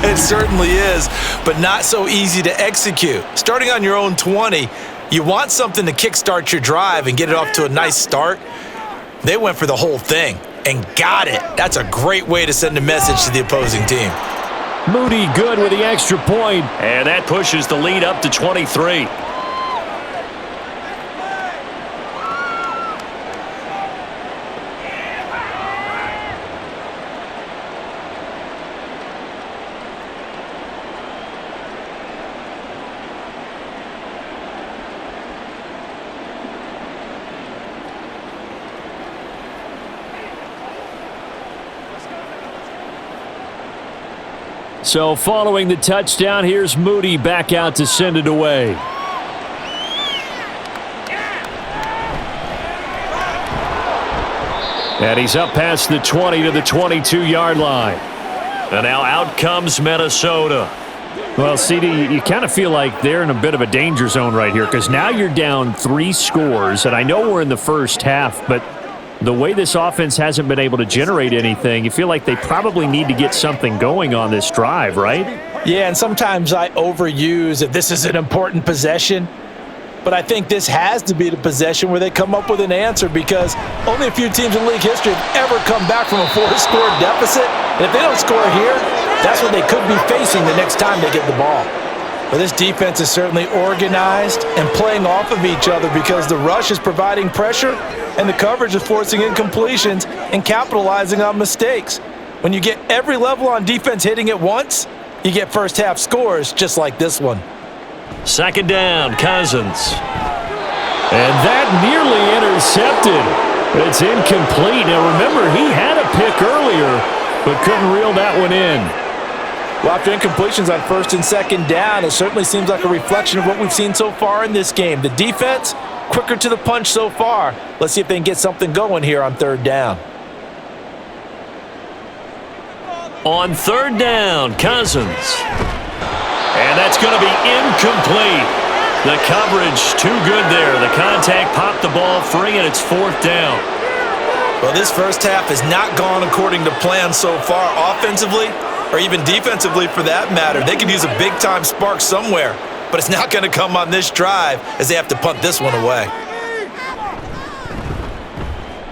It certainly is, but not so easy to execute. Starting on your own 20, you want something to kickstart your drive and get it off to a nice start. They went for the whole thing and got it. That's a great way to send a message to the opposing team. Moody good with the extra point, and that pushes the lead up to 23. So following the touchdown, here's Moody back out to send it away. And he's up past the 20 to the 22-yard line. And now out comes Minnesota. Well, CD, you kind of feel like they're in a bit of a danger zone right here because now you're down 3 scores, and I know we're in the first half, but the way this offense hasn't been able to generate anything, you feel like they probably need to get something going on this drive, right? Yeah, and sometimes I overuse if this is an important possession, but I think this has to be the possession where they come up with an answer because only a few teams in league history have ever come back from a 4-score deficit, and if they don't score here, that's what they could be facing the next time they get the ball. But this defense is certainly organized and playing off of each other because the rush is providing pressure and the coverage is forcing incompletions and capitalizing on mistakes. When you get every level on defense hitting at once, you get first half scores just like this one. Second down, Cousins. And that nearly intercepted. It's incomplete. Now remember, he had a pick earlier, but couldn't reel that one in. Well, after incompletions on first and second down, it certainly seems like a reflection of what we've seen so far in this game. The defense, quicker to the punch so far. Let's see if they can get something going here on third down. On third down, Cousins. And that's going to be incomplete. The coverage too good there. The contact popped the ball free, and it's fourth down. Well, this first half has not gone according to plan so far offensively, or even defensively for that matter. They could use a big-time spark somewhere, but it's not going to come on this drive as they have to punt this one away.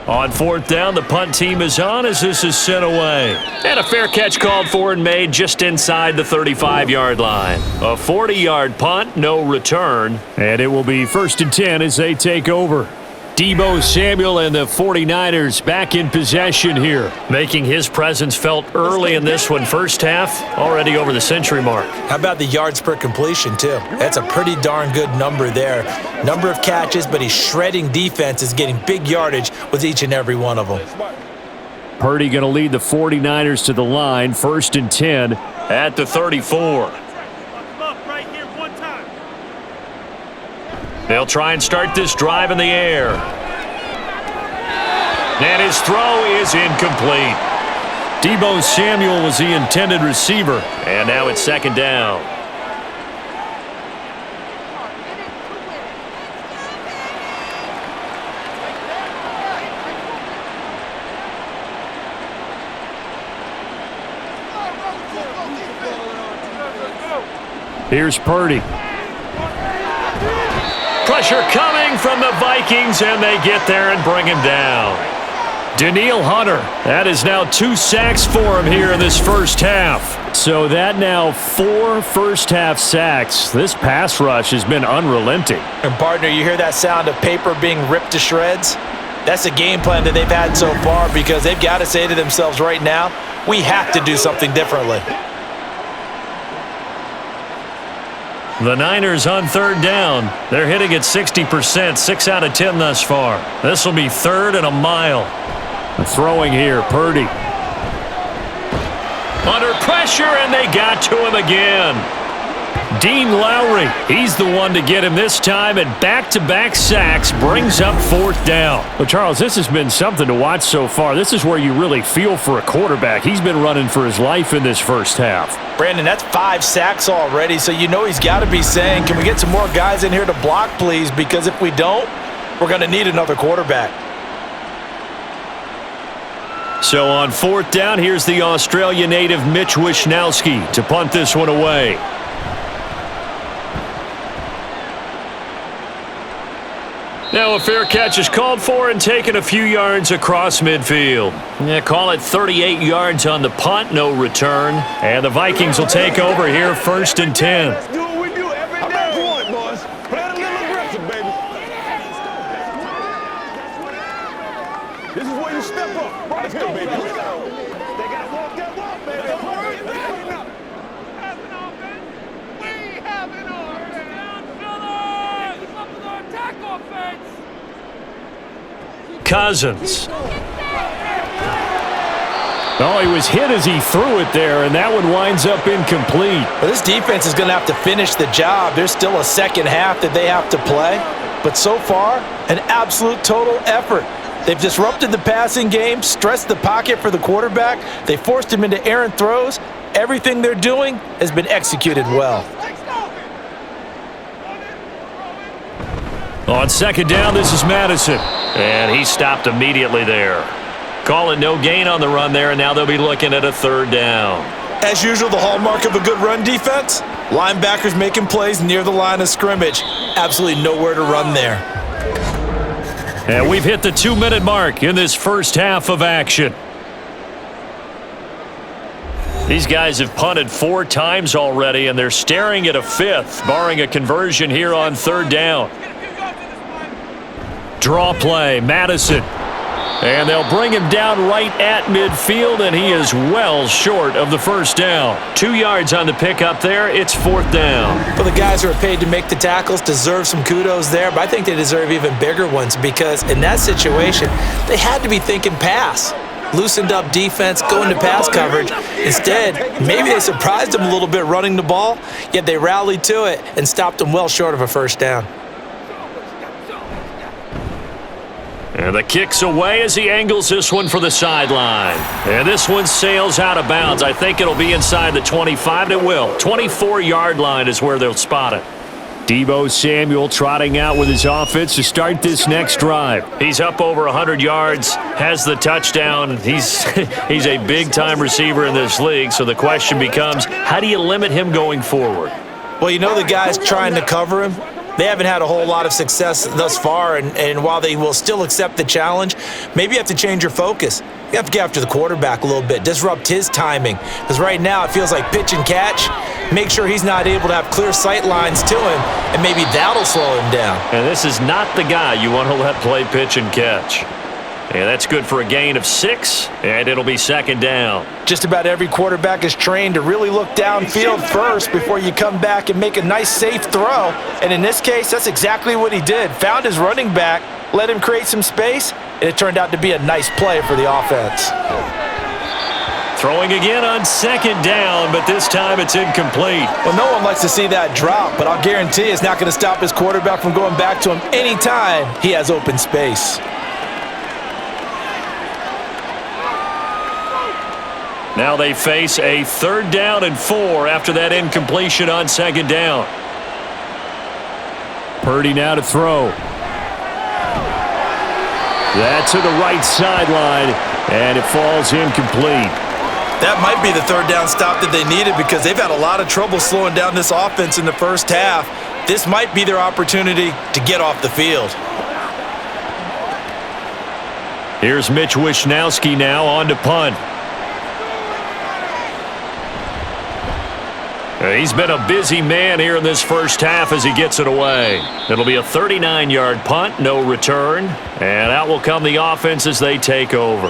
On fourth down, the punt team is on as this is sent away. And a fair catch called for and made just inside the 35-yard line. A 40-yard punt, no return. And it will be 1st and 10 as they take over. Deebo Samuel and the 49ers back in possession here, making his presence felt early in this one. First half, already over the century mark. How about the yards per completion, too? That's a pretty darn good number there. Number of catches, but he's shredding defense, is getting big yardage with each and every one of them. Purdy going to lead the 49ers to the line, 1st and 10 at the 34. They'll try and start this drive in the air. And his throw is incomplete. Deebo Samuel was the intended receiver. And now it's second down. Here's Purdy. Pressure coming from the Vikings, and they get there and bring him down. Danielle Hunter, that is now 2 sacks for him here in this first half. So that now 4 first-half sacks. This pass rush has been unrelenting. And partner, you hear that sound of paper being ripped to shreds? That's the game plan that they've had so far because they've got to say to themselves right now, we have to do something differently. The Niners on third down. They're hitting at 60%, 6 out of 10 thus far. This will be 3rd and a mile. Throwing here, Purdy. Under pressure, and they got to him again. Dean Lowry, he's the one to get him this time, and back-to-back sacks brings up 4th down. Well, Charles, this has been something to watch so far. This is where you really feel for a quarterback. He's been running for his life in this first half. Brandon, that's 5 sacks already, so you know he's got to be saying, can we get some more guys in here to block, please? Because if we don't, we're going to need another quarterback. So on 4th down, here's the Australia native Mitch Wishnowsky to punt this one away. Now a fair catch is called for and taken a few yards across midfield. Yeah, call it 38 yards on the punt, no return. And the Vikings will take over here 1st and 10. Let's do what we do every day. How about you, boys? Play a little aggressive, baby. This is where you step up. Right here, baby. They got to walk that walk, baby. We have an offense. Down, fellas. Keep up with our attack offense. Cousins. Oh, he was hit as he threw it there, and that one winds up incomplete. Well, this defense is going to have to finish the job. There's still a second half that they have to play. But so far, an absolute total effort. They've disrupted the passing game, stressed the pocket for the quarterback. They forced him into errant throws. Everything they're doing has been executed well. On 2nd down, this is Madison. And he stopped immediately there. Call it no gain on the run there, and now they'll be looking at a 3rd down. As usual, the hallmark of a good run defense, linebackers making plays near the line of scrimmage. Absolutely nowhere to run there. And we've hit the 2-minute mark in this first half of action. These guys have punted 4 times already, and they're staring at a 5th, barring a conversion here on 3rd down. Draw play, Madison. And they'll bring him down right at midfield, and he is well short of the 1st down. 2 yards on the pickup there. It's 4th down. Well, the guys who are paid to make the tackles deserve some kudos there, but I think they deserve even bigger ones because in that situation, they had to be thinking pass. Loosened up defense, going to pass coverage. Instead, maybe they surprised them a little bit running the ball, yet they rallied to it and stopped them well short of a 1st down. And the kick's away as he angles this one for the sideline. And this one sails out of bounds. I think it'll be inside the 25. It will. 24-yard line is where they'll spot it. Deebo Samuel trotting out with his offense to start this next drive. He's up over 100 yards, has the touchdown. He's a big-time receiver in this league, so the question becomes, how do you limit him going forward? Well, you know the guys trying to cover him, they haven't had a whole lot of success thus far, and while they will still accept the challenge, maybe you have to change your focus. You have to get after the quarterback a little bit, disrupt his timing, because right now it feels like pitch and catch. Make sure he's not able to have clear sight lines to him, and maybe that'll slow him down. And this is not the guy you want to let play pitch and catch. And that's good for a gain of 6, and it'll be 2nd down. Just about every quarterback is trained to really look downfield first before you come back and make a nice, safe throw. And in this case, that's exactly what he did. Found his running back, let him create some space, and it turned out to be a nice play for the offense. Throwing again on 2nd down, but this time it's incomplete. Well, no one likes to see that drop, but I'll guarantee it's not going to stop his quarterback from going back to him anytime he has open space. Now they face a 3rd down and 4 after that incompletion on 2nd down. Purdy now to throw. That to the right sideline, and it falls incomplete. That might be the third down stop that they needed because they've had a lot of trouble slowing down this offense in the first half. This might be their opportunity to get off the field. Here's Mitch Wishnowski now on to punt. He's been a busy man here in this first half as he gets it away. It'll be a 39-yard punt, no return, and out will come the offense as they take over.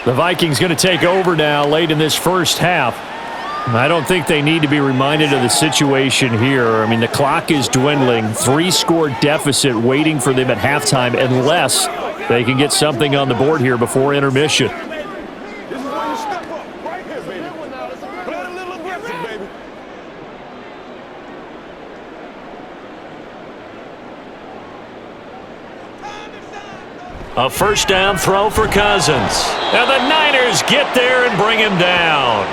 The Vikings going to take over now late in this first half. I don't think they need to be reminded of the situation here. I mean, the clock is dwindling. 3-score deficit waiting for them at halftime unless they can get something on the board here before intermission. This is where you step up, right here, baby. Play a little aggressive, baby. A first down throw for Cousins. And the Niners get there and bring him down.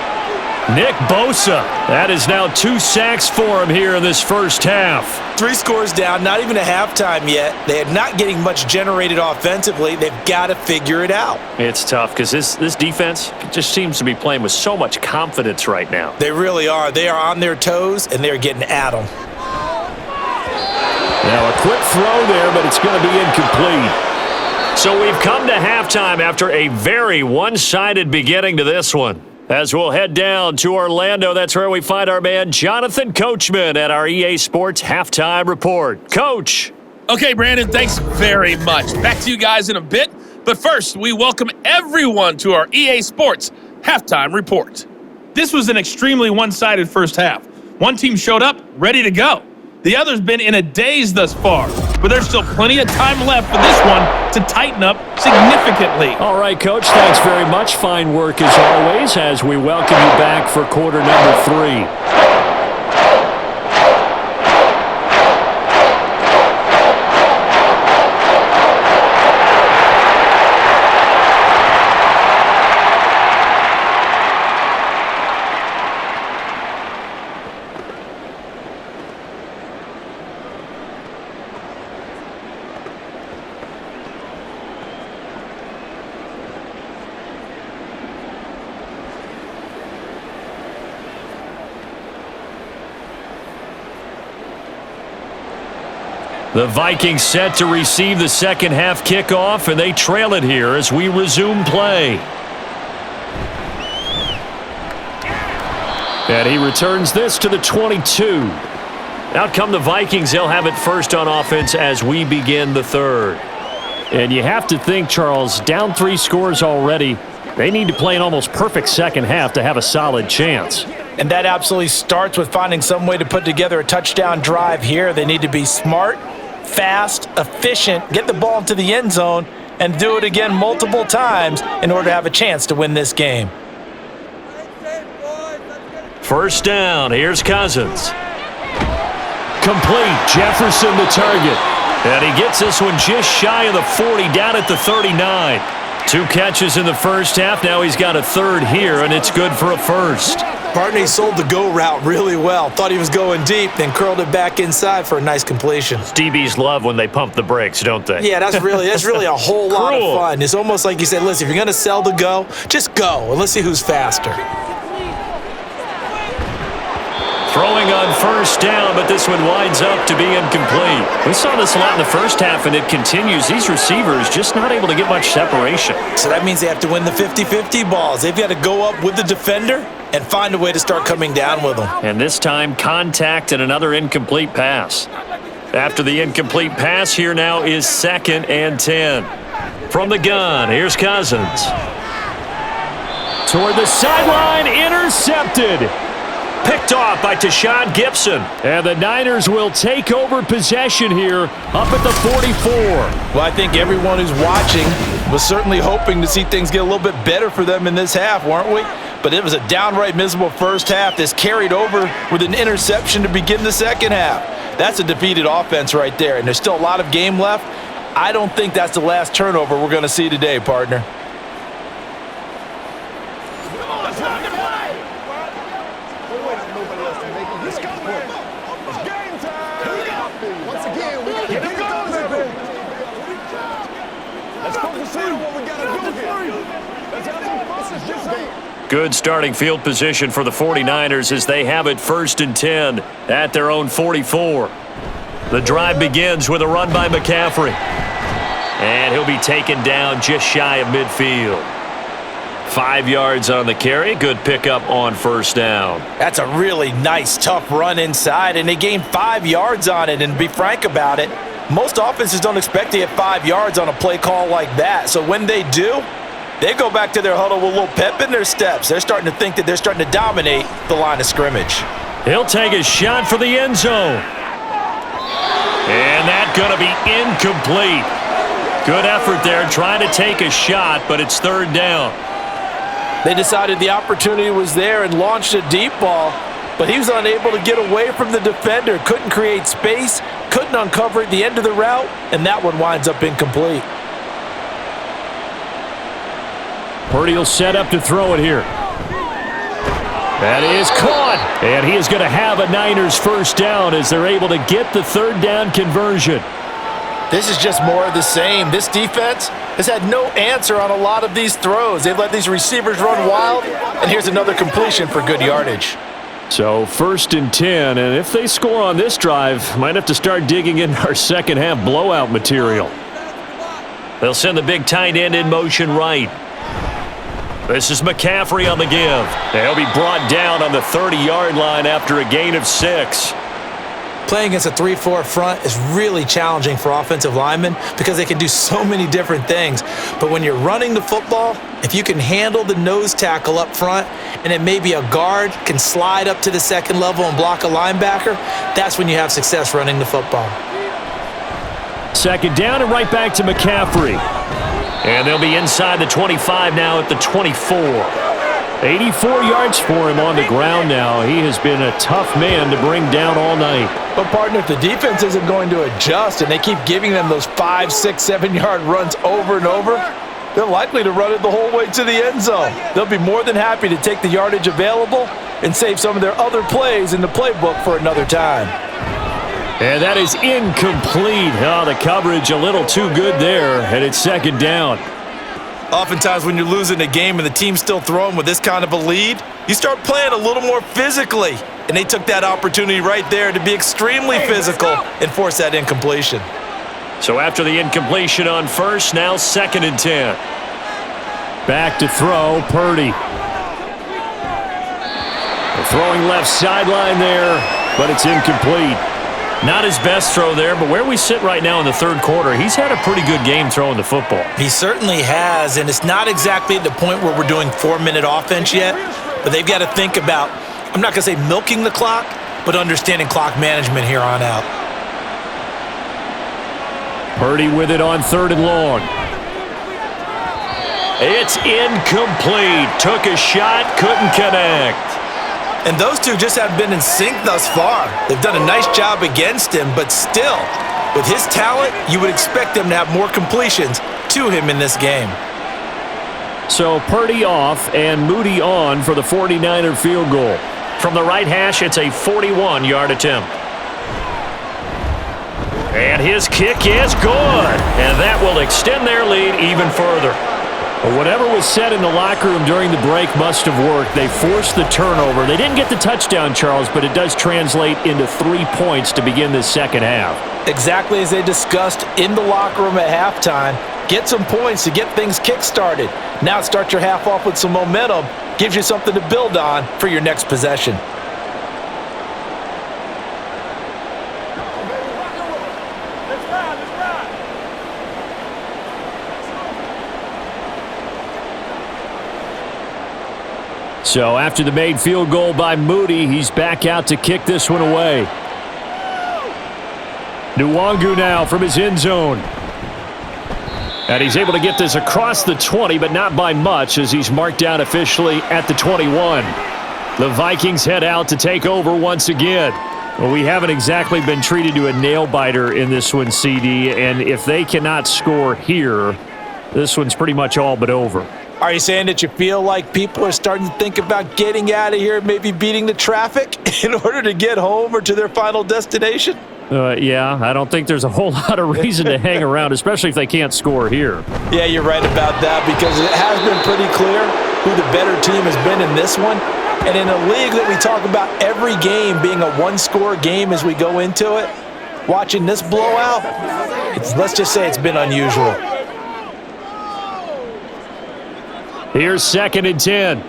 Nick Bosa. That is now 2 sacks for him here in this first half. 3 scores down, not even a halftime yet. They are not getting much generated offensively. They've got to figure it out. It's tough because this defense just seems to be playing with so much confidence right now. They really are. They are on their toes, and they're getting at them. Now a quick throw there, but it's going to be incomplete. So we've come to halftime after a very one-sided beginning to this one. As we'll head down to Orlando, that's where we find our man Jonathan Coachman at our EA Sports Halftime Report. Coach. Okay, Brandon, thanks very much. Back to you guys in a bit. But first, we welcome everyone to our EA Sports Halftime Report. This was an extremely one-sided first half. One team showed up ready to go. The other's been in a daze thus far, but there's still plenty of time left for this one to tighten up significantly. All right, Coach, thanks very much. Fine work as always as we welcome you back for quarter number 3. The Vikings set to receive the second half kickoff, and they trail it here as we resume play. And he returns this to the 22. Out come the Vikings. They'll have it first on offense as we begin the third. And you have to think, Charles, down 3 scores already. They need to play an almost perfect second half to have a solid chance. And that absolutely starts with finding some way to put together a touchdown drive here. They need to be smart, fast, efficient, get the ball into the end zone, and do it again multiple times in order to have a chance to win this game. First down, here's Cousins. Complete, Jefferson the target. And he gets this one just shy of the 40, down at the 39. 2 catches in the first half, now he's got a third here, and it's good for a first. Partner, he sold the go route really well. Thought he was going deep, then curled it back inside for a nice completion. DBs love when they pump the brakes, don't they? Yeah, that's really a whole lot of fun. It's almost like you said, listen, if you're going to sell the go, just go, and let's see who's faster. Throwing on first down, but this one winds up to be incomplete. We saw this a lot in the first half, and it continues. These receivers just not able to get much separation. So that means they have to win the 50-50 balls. They've got to go up with the defender and find a way to start coming down with them. And this time, contact and another incomplete pass. After the incomplete pass, here now is 2nd and 10. From the gun, here's Cousins. Toward the sideline, intercepted. Picked off by Tashawn Gibson. And the Niners will take over possession here up at the 44. Well, I think everyone who's watching was certainly hoping to see things get a little bit better for them in this half, weren't we? But it was a downright miserable first half. This carried over with an interception to begin the second half. That's a defeated offense right there, and there's still a lot of game left. I don't think that's the last turnover we're going to see today, partner. Good starting field position for the 49ers as they have it 1st and 10 at their own 44. The drive begins with a run by McCaffrey. And he'll be taken down just shy of midfield. 5 yards on the carry. Good pickup on 1st down. That's a really nice, tough run inside, and they gained 5 yards on it. And to be frank about it, most offenses don't expect to get 5 yards on a play call like that. So when they do, they go back to their huddle with a little pep in their steps. They're starting to think that they're starting to dominate the line of scrimmage. He'll take a shot for the end zone. And that's going to be incomplete. Good effort there trying to take a shot, but it's 3rd down. They decided the opportunity was there and launched a deep ball, but he was unable to get away from the defender, couldn't create space, couldn't uncover at the end of the route, and that one winds up incomplete. Purdy will set up to throw it here. That is caught, and he is going to have a Niners 1st down as they're able to get the 3rd down conversion. This is just more of the same. This defense has had no answer on a lot of these throws. They've let these receivers run wild, and here's another completion for good yardage. So 1st and 10, and if they score on this drive, might have to start digging in our second half blowout material. They'll send the big tight end in motion right. This is McCaffrey on the give. He'll be brought down on the 30-yard line after a gain of 6. Playing against a 3-4 front is really challenging for offensive linemen because they can do so many different things. But when you're running the football, if you can handle the nose tackle up front and then maybe a guard can slide up to the 2nd level and block a linebacker, that's when you have success running the football. 2nd down and right back to McCaffrey. And they'll be inside the 25 now at the 24. 84 yards for him on the ground now. He has been a tough man to bring down all night. But, partner, if the defense isn't going to adjust and they keep giving them those 5, 6, 7-yard runs over and over, they're likely to run it the whole way to the end zone. They'll be more than happy to take the yardage available and save some of their other plays in the playbook for another time. And that is incomplete. Oh, the coverage a little too good there, and it's 2nd down. Oftentimes when you're losing a game and the team's still throwing with this kind of a lead, you start playing a little more physically. And they took that opportunity right there to be extremely physical and force that incompletion. So after the incompletion on 1st, now 2nd and 10. Back to throw, Purdy. Throwing left sideline there, but it's incomplete. Not his best throw there, but where we sit right now in the 3rd quarter, he's had a pretty good game throwing the football. He certainly has, and it's not exactly at the point where we're doing 4-minute offense yet, but they've got to think about, I'm not going to say milking the clock, but understanding clock management here on out. Purdy with it on 3rd and long. It's incomplete. Took a shot, couldn't connect. And those two just haven't been in sync thus far. They've done a nice job against him, but still, with his talent, you would expect them to have more completions to him in this game. So Purdy off and Moody on for the 49er field goal. From the right hash, it's a 41-yard attempt. And his kick is good. And that will extend their lead even further. But whatever was said in the locker room during the break must have worked. They forced the turnover. They didn't get the touchdown, Charles, but it does translate into 3 points to begin the second half. Exactly as they discussed in the locker room at halftime. Get some points to get things kick-started. Now start your half off with some momentum. Gives you something to build on for your next possession. So after the made field goal by Moody, he's back out to kick this one away. Nwangu now from his end zone. And he's able to get this across the 20, but not by much as he's marked down officially at the 21. The Vikings head out to take over once again. Well, we haven't exactly been treated to a nail-biter in this one, CD, and if they cannot score here, this one's pretty much all but over. Are you saying that you feel like people are starting to think about getting out of here, maybe beating the traffic in order to get home or to their final destination? Yeah, I don't think there's a whole lot of reason to hang around, especially if they can't score here. Yeah, you're right about that because it has been pretty clear who the better team has been in this one. And in a league that we talk about every game being a one-score game as we go into it, watching this blowout, let's just say it's been unusual. Here's 2nd and 10.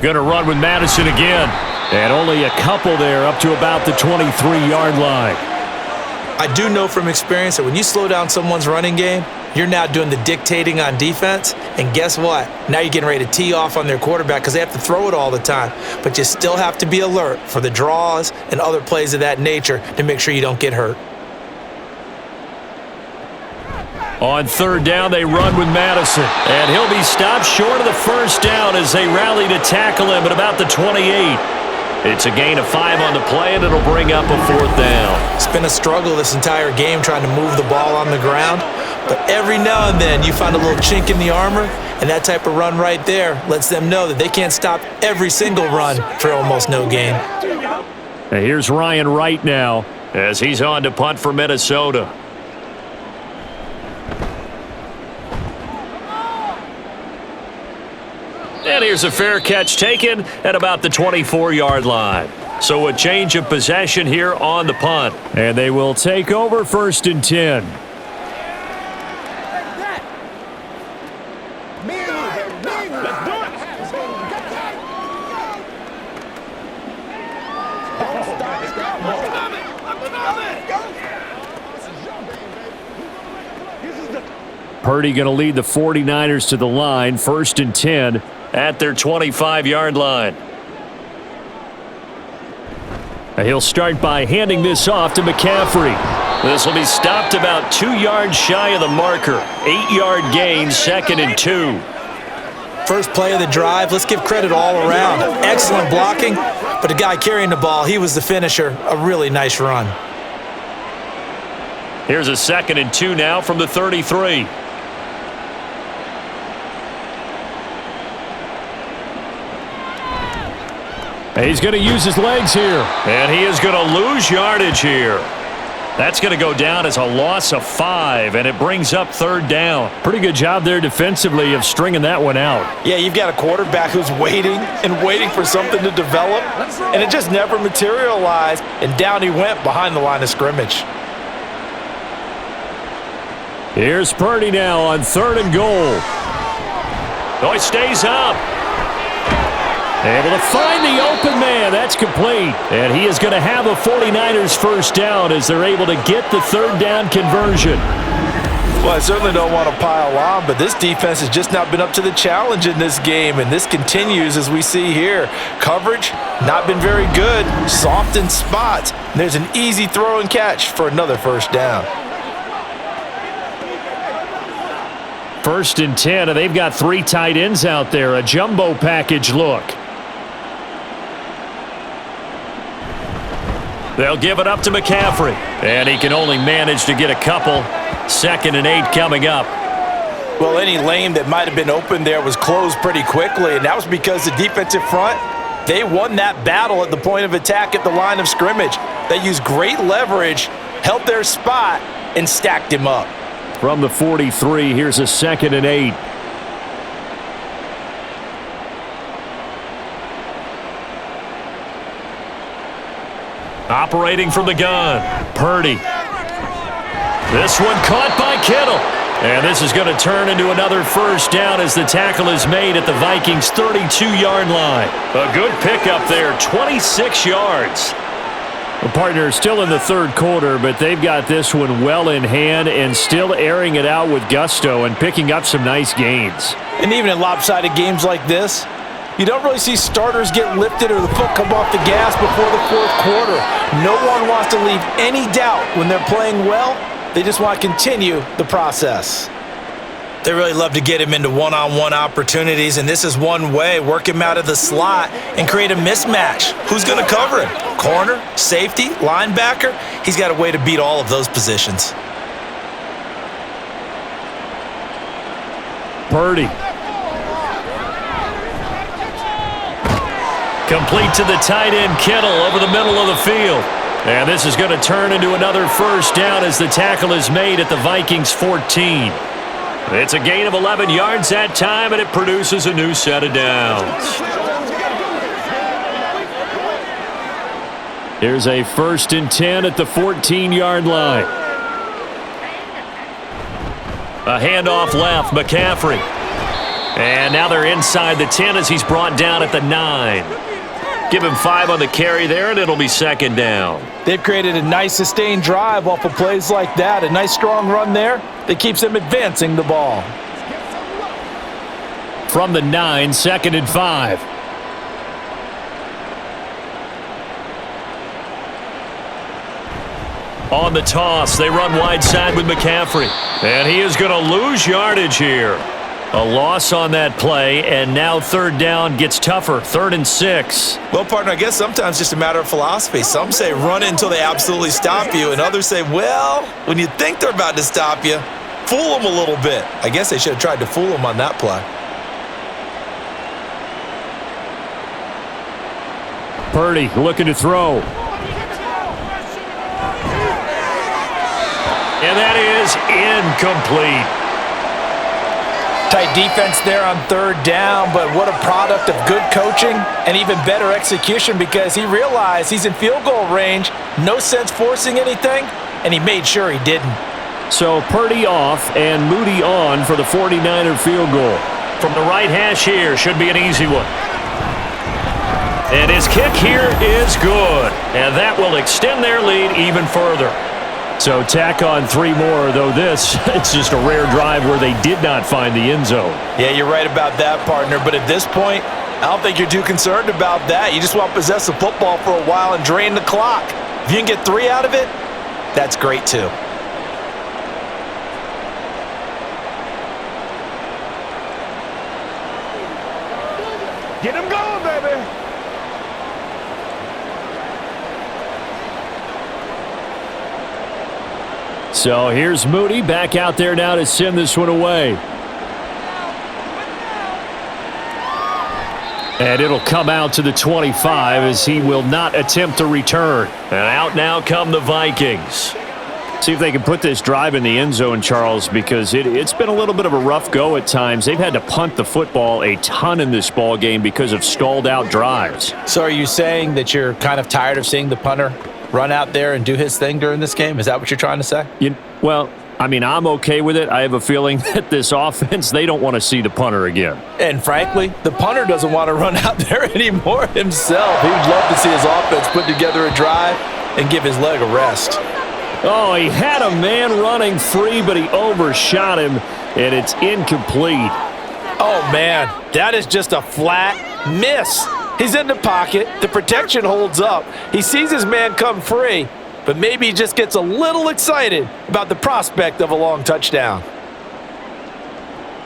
Going to run with Madison again. And only a couple there up to about the 23-yard line. I do know from experience that when you slow down someone's running game, you're now doing the dictating on defense. And guess what? Now you're getting ready to tee off on their quarterback because they have to throw it all the time. But you still have to be alert for the draws and other plays of that nature to make sure you don't get hurt. On 3rd down, they run with Madison. And he'll be stopped short of the 1st down as they rally to tackle him at about the 28. It's a gain of 5 on the play, and it'll bring up a 4th down. It's been a struggle this entire game trying to move the ball on the ground. But every now and then you find a little chink in the armor, and that type of run right there lets them know that they can't stop every single run for almost no gain. And here's Ryan Wright now as he's on to punt for Minnesota. And here's a fair catch taken at about the 24-yard line. So a change of possession here on the punt. And they will take over 1st and 10. Purdy going to lead the 49ers to the line, 1st and 10 at their 25-yard line. He'll start by handing this off to McCaffrey. This will be stopped about 2 yards shy of the marker. 8-yard gain, 2nd and 2. First play of the drive, let's give credit all around. Excellent blocking, but the guy carrying the ball, he was the finisher. A really nice run. Here's a 2nd and 2 now from the 33. He's going to use his legs here. And he is going to lose yardage here. That's going to go down as a loss of 5, and it brings up 3rd down. Pretty good job there defensively of stringing that one out. Yeah, you've got a quarterback who's waiting and waiting for something to develop, and it just never materialized, and down he went behind the line of scrimmage. Here's Purdy now on 3rd and goal. Oh, he stays up. Able to find the open man. That's complete. And he is going to have a 49ers 1st down as they're able to get the 3rd down conversion. Well, I certainly don't want to pile on, but this defense has just not been up to the challenge in this game, and this continues as we see here. Coverage, not been very good. Soft in spots. There's an easy throw and catch for another 1st down. 1st and 10, and they've got 3 tight ends out there. A jumbo package look. They'll give it up to McCaffrey. And he can only manage to get a couple. 2nd and 8 coming up. Well, any lane that might have been open there was closed pretty quickly, and that was because the defensive front, they won that battle at the point of attack at the line of scrimmage. They used great leverage, held their spot, and stacked him up. From the 43, here's a 2nd and 8. Operating from the gun, Purdy. This one caught by Kittle. And this is going to turn into another 1st down as the tackle is made at the Vikings' 32-yard line. A good pickup there, 26 yards. The partner is still in the 3rd quarter, but they've got this one well in hand and still airing it out with gusto and picking up some nice gains. And even in lopsided games like this, you don't really see starters get lifted or the foot come off the gas before the 4th quarter. No one wants to leave any doubt when they're playing well. They just want to continue the process. They really love to get him into one-on-one opportunities, and this is one way. Work him out of the slot and create a mismatch. Who's going to cover him? Corner, safety, linebacker? He's got a way to beat all of those positions. Purdy. Complete to the tight end, Kittle, over the middle of the field. And this is going to turn into another first down as the tackle is made at the Vikings 14. It's a gain of 11 yards that time, and it produces a new set of downs. Here's a 1st and 10 at the 14-yard line. A handoff left, McCaffrey. And now they're inside the 10 as he's brought down at the 9. Give him 5 on the carry there, and it'll be 2nd down. They've created a nice sustained drive off of plays like that. A nice strong run there that keeps them advancing the ball. From the 9, 2nd and 5. On the toss, they run wide side with McCaffrey. And he is going to lose yardage here. A loss on that play, and now 3rd down gets tougher. 3rd and 6. Well, partner, I guess sometimes just a matter of philosophy. Some say run it until they absolutely stop you, and others say, well, when you think they're about to stop you, fool them a little bit. I guess they should have tried to fool them on that play. Purdy looking to throw. And that is incomplete. Tight defense there on 3rd down, but what a product of good coaching and even better execution because he realized he's in field goal range, no sense forcing anything, and he made sure he didn't. So Purdy off and Moody on for the 49er field goal. From the right hash here, should be an easy one. And his kick here is good, and that will extend their lead even further. So tack on 3 more, though this, it's just a rare drive where they did not find the end zone. Yeah, you're right about that, partner. But at this point, I don't think you're too concerned about that. You just want to possess the football for a while and drain the clock. If you can get 3 out of it, that's great too. Get him going, baby. So here's Moody back out there now to send this one away. And it'll come out to the 25 as he will not attempt to return. And out now come the Vikings. See if they can put this drive in the end zone, Charles, because it's been a little bit of a rough go at times. They've had to punt the football a ton in this ball game because of stalled out drives. So are you saying that you're kind of tired of seeing the punter run out there and do his thing during this game? Is that what you're trying to say? Well, I mean, I'm okay with it. I have a feeling that this offense, they don't want to see the punter again. And frankly, the punter doesn't want to run out there anymore himself. He would love to see his offense put together a drive and give his leg a rest. Oh, he had a man running free, but he overshot him, and it's incomplete. Oh, man, that is just a flat miss. He's in the pocket. The protection holds up. He sees his man come free, but maybe he just gets a little excited about the prospect of a long touchdown.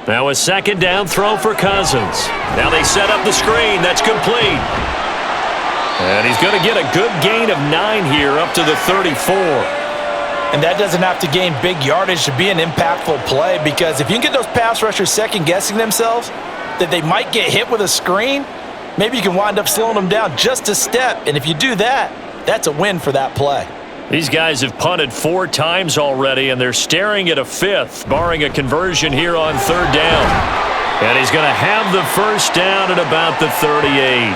Now a 2nd down throw for Cousins. Now they set up the screen. That's complete. And he's going to get a good gain of 9 here up to the 34. And that doesn't have to gain big yardage to be an impactful play, because if you can get those pass rushers second-guessing themselves that they might get hit with a screen, maybe you can wind up slowing them down just a step. And if you do that, that's a win for that play. These guys have punted 4 times already, and they're staring at a 5th, barring a conversion here on 3rd down. And he's going to have the 1st down at about the 38.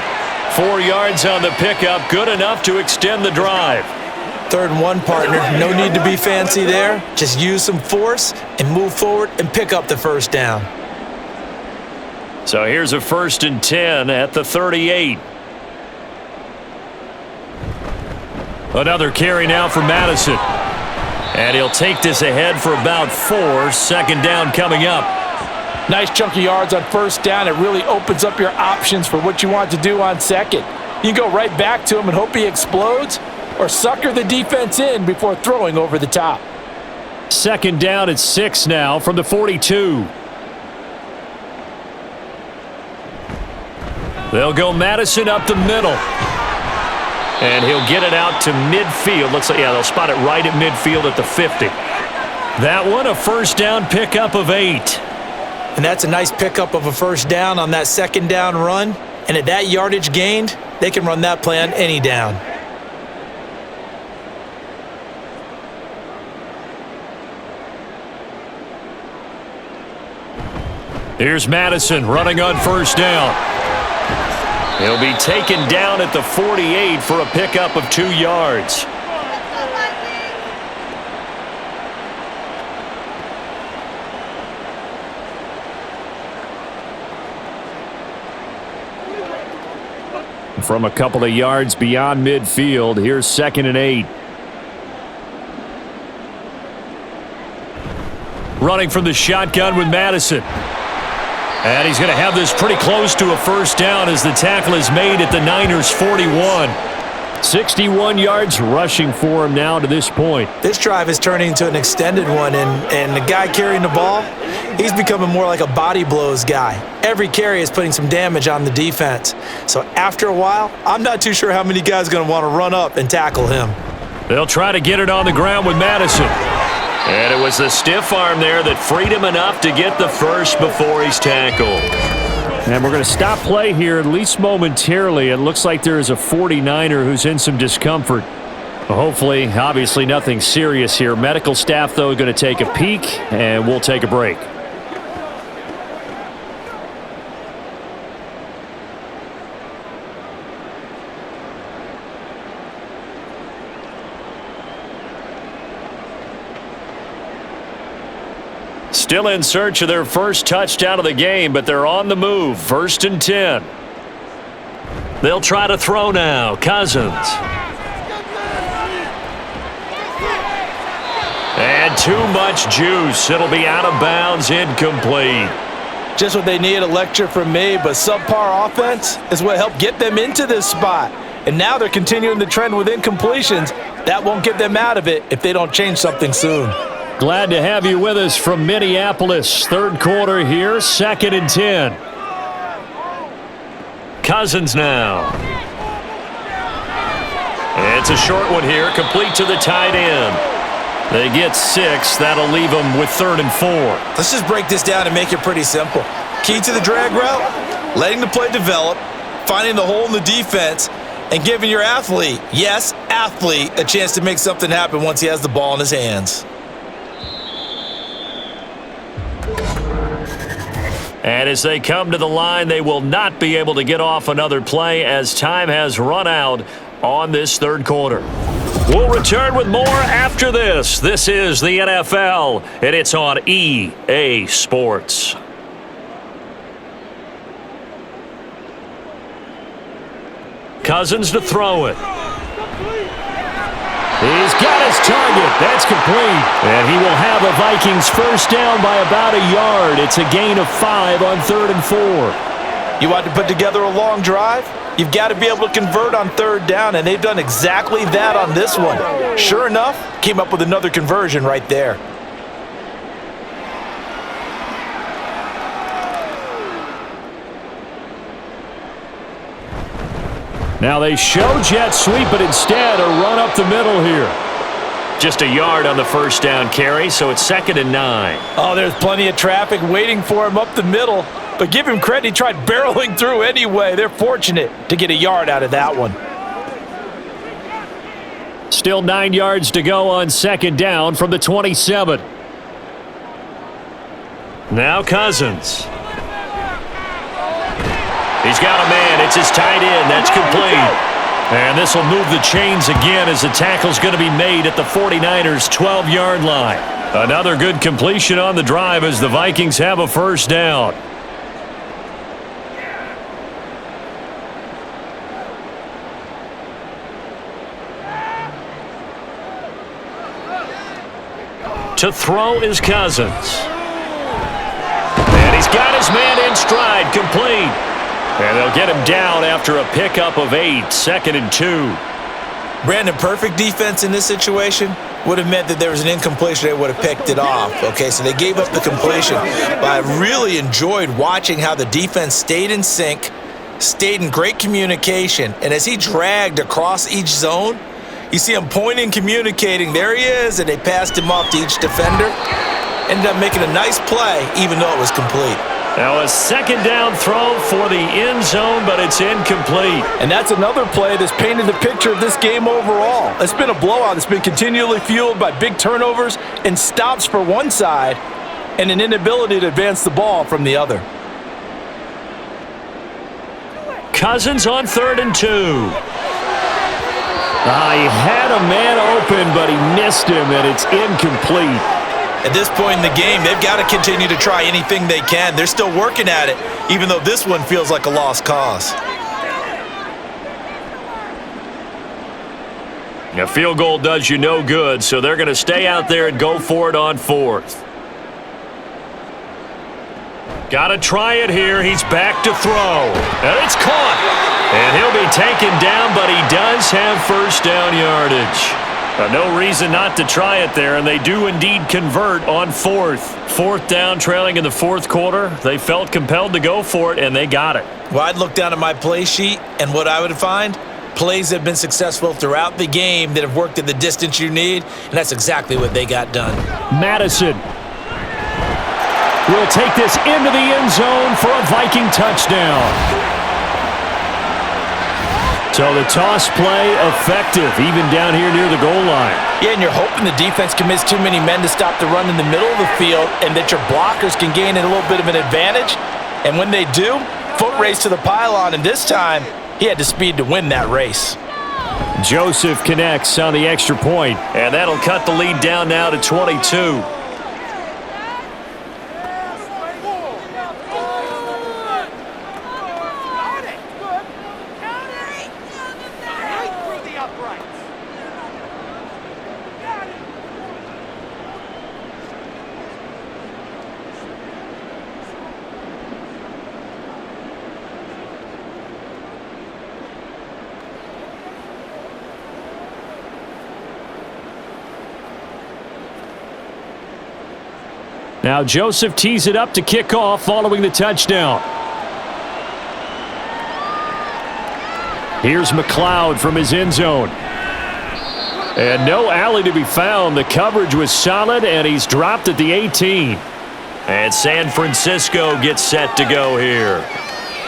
4 yards on the pickup, good enough to extend the drive. 3rd and 1, partner. No need to be fancy there. Just use some force and move forward and pick up the 1st down. So here's a 1st and 10 at the 38. Another carry now for Madison. And he'll take this ahead for about 4. 2nd down coming up. Nice chunk of yards on 1st down. It really opens up your options for what you want to do on 2nd. You can go right back to him and hope he explodes, or sucker the defense in before throwing over the top. 2nd down at 6 now from the 42. They'll go Madison up the middle. And he'll get it out to midfield. Looks like, yeah, they'll spot it right at midfield at the 50. That one, a 1st down pickup of 8. And that's a nice pickup of a 1st down on that 2nd down run. And at that yardage gained, they can run that play on any down. Here's Madison running on first down. He'll be taken down at the 48 for a pickup of 2 yards. From a couple of yards beyond midfield, here's 2nd and 8. Running from the shotgun with Madison. And he's going to have this pretty close to a first down as the tackle is made at the Niners' 41. 61 yards rushing for him now to this point. This drive is turning into an extended one, and the guy carrying the ball, he's becoming more like a body blows guy. Every carry is putting some damage on the defense. So after a while, I'm not too sure how many guys are going to want to run up and tackle him. They'll try to get it on the ground with Madison. And it was the stiff arm there that freed him enough to get the first before he's tackled. And we're going to stop play here, at least momentarily. It looks like there is a 49er who's in some discomfort. Hopefully, obviously nothing serious here. Medical staff, though, going to take a peek, and we'll take a break. Still in search of their first touchdown of the game, but they're on the move. 1st and 10. They'll try to throw now. Cousins. And too much juice. It'll be out of bounds, incomplete. Just what they need, a lecture from me, but subpar offense is what helped get them into this spot. And now they're continuing the trend with incompletions. That won't get them out of it if they don't change something soon. Glad to have you with us from Minneapolis. 3rd quarter here, 2nd and 10. Cousins now. It's a short one here, complete to the tight end. They get 6. That'll leave them with 3rd and 4. Let's just break this down and make it pretty simple. Key to the drag route, letting the play develop, finding the hole in the defense, and giving your athlete, yes, athlete, a chance to make something happen once he has the ball in his hands. And as they come to the line, they will not be able to get off another play as time has run out on this 3rd quarter. We'll return with more after this. This is the NFL, and it's on EA Sports. Cousins to throw it. He's got his target. That's complete. And he will have a Vikings first down by about a yard. It's a gain of 5 on 3rd and 4. You want to put together a long drive? You've got to be able to convert on 3rd down, and they've done exactly that on this one. Sure enough, came up with another conversion right there. Now they show jet sweep, but instead a run up the middle here. Just a yard on the first down carry, so it's 2nd and 9. Oh, there's plenty of traffic waiting for him up the middle. But give him credit, he tried barreling through anyway. They're fortunate to get a yard out of that one. Still 9 yards to go on 2nd down from the 27. Now Cousins. He's got a man. It's his tight end. That's complete. And this will move the chains again as the tackle's going to be made at the 49ers' 12-yard line. Another good completion on the drive as the Vikings have a first down. To throw is Cousins. And he's got his man in stride, complete. And they'll get him down after a pickup of 8, 2nd and 2. Brandon, perfect defense in this situation would have meant that there was an incompletion. They would have picked it off. Okay, so they gave up the completion. But I really enjoyed watching how the defense stayed in sync, stayed in great communication. And as he dragged across each zone, you see him pointing, communicating. There he is, and they passed him off to each defender. Ended up making a nice play, even though it was complete. Now a 2nd down throw for the end zone, but it's incomplete. And that's another play that's painted the picture of this game overall. It's been a blowout. It's been continually fueled by big turnovers and stops for one side and an inability to advance the ball from the other. Cousins on 3rd and 2. He had a man open, but he missed him, and it's incomplete. At this point in the game, they've got to continue to try anything they can. They're still working at it, even though this one feels like a lost cause. A field goal does you no good, so they're going to stay out there and go for it on 4th. Got to try it here. He's back to throw. And it's caught. And he'll be taken down, but he does have first down yardage. No reason not to try it there, and they do indeed convert on 4th. 4th down, trailing in the 4th quarter. They felt compelled to go for it, and they got it. Well, I'd look down at my play sheet, and what I would find, plays that have been successful throughout the game that have worked at the distance you need, and that's exactly what they got done. Madison will take this into the end zone for a Viking touchdown. So the toss play effective, even down here near the goal line. Yeah, and you're hoping the defense commits too many men to stop the run in the middle of the field and that your blockers can gain a little bit of an advantage. And when they do, foot race to the pylon, and this time, he had the speed to win that race. Joseph connects on the extra point, and that'll cut the lead down now to 22. Now Joseph tees it up to kick off following the touchdown. Here's McLeod from his end zone. And no alley to be found. The coverage was solid, and he's dropped at the 18. And San Francisco gets set to go here.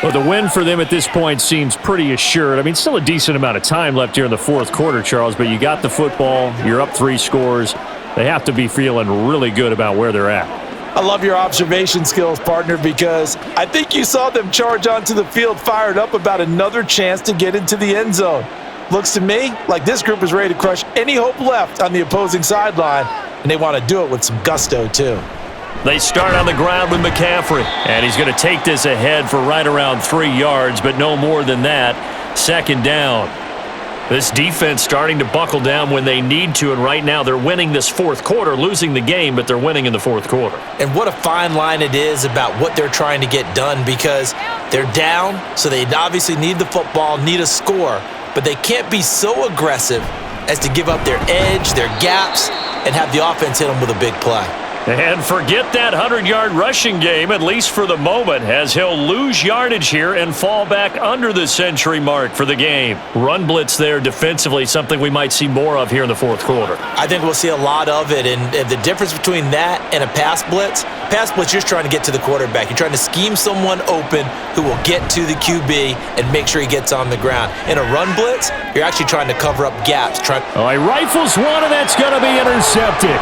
Well, the win for them at this point seems pretty assured. I mean, still a decent amount of time left here in the 4th quarter, Charles, but you got the football. You're up 3 scores. They have to be feeling really good about where they're at. I love your observation skills, partner, because I think you saw them charge onto the field fired up about another chance to get into the end zone. Looks to me like this group is ready to crush any hope left on the opposing sideline, and they want to do it with some gusto, too. They start on the ground with McCaffrey, and he's going to take this ahead for right around 3 yards, but no more than that. 2nd down. This defense starting to buckle down when they need to, and right now they're winning this 4th quarter, losing the game, but they're winning in the 4th quarter. And what a fine line it is about what they're trying to get done, because they're down, so they obviously need the football, need a score, but they can't be so aggressive as to give up their edge, their gaps, and have the offense hit them with a big play. And forget that 100-yard rushing game, at least for the moment, as he'll lose yardage here and fall back under the century mark for the game. Run blitz there defensively, something we might see more of here in the 4th quarter. I think we'll see a lot of it, and the difference between that and a pass blitz, you're just trying to get to the quarterback. You're trying to scheme someone open who will get to the QB and make sure he gets on the ground. In a run blitz, you're actually trying to cover up gaps. He rifles one, and that's going to be intercepted.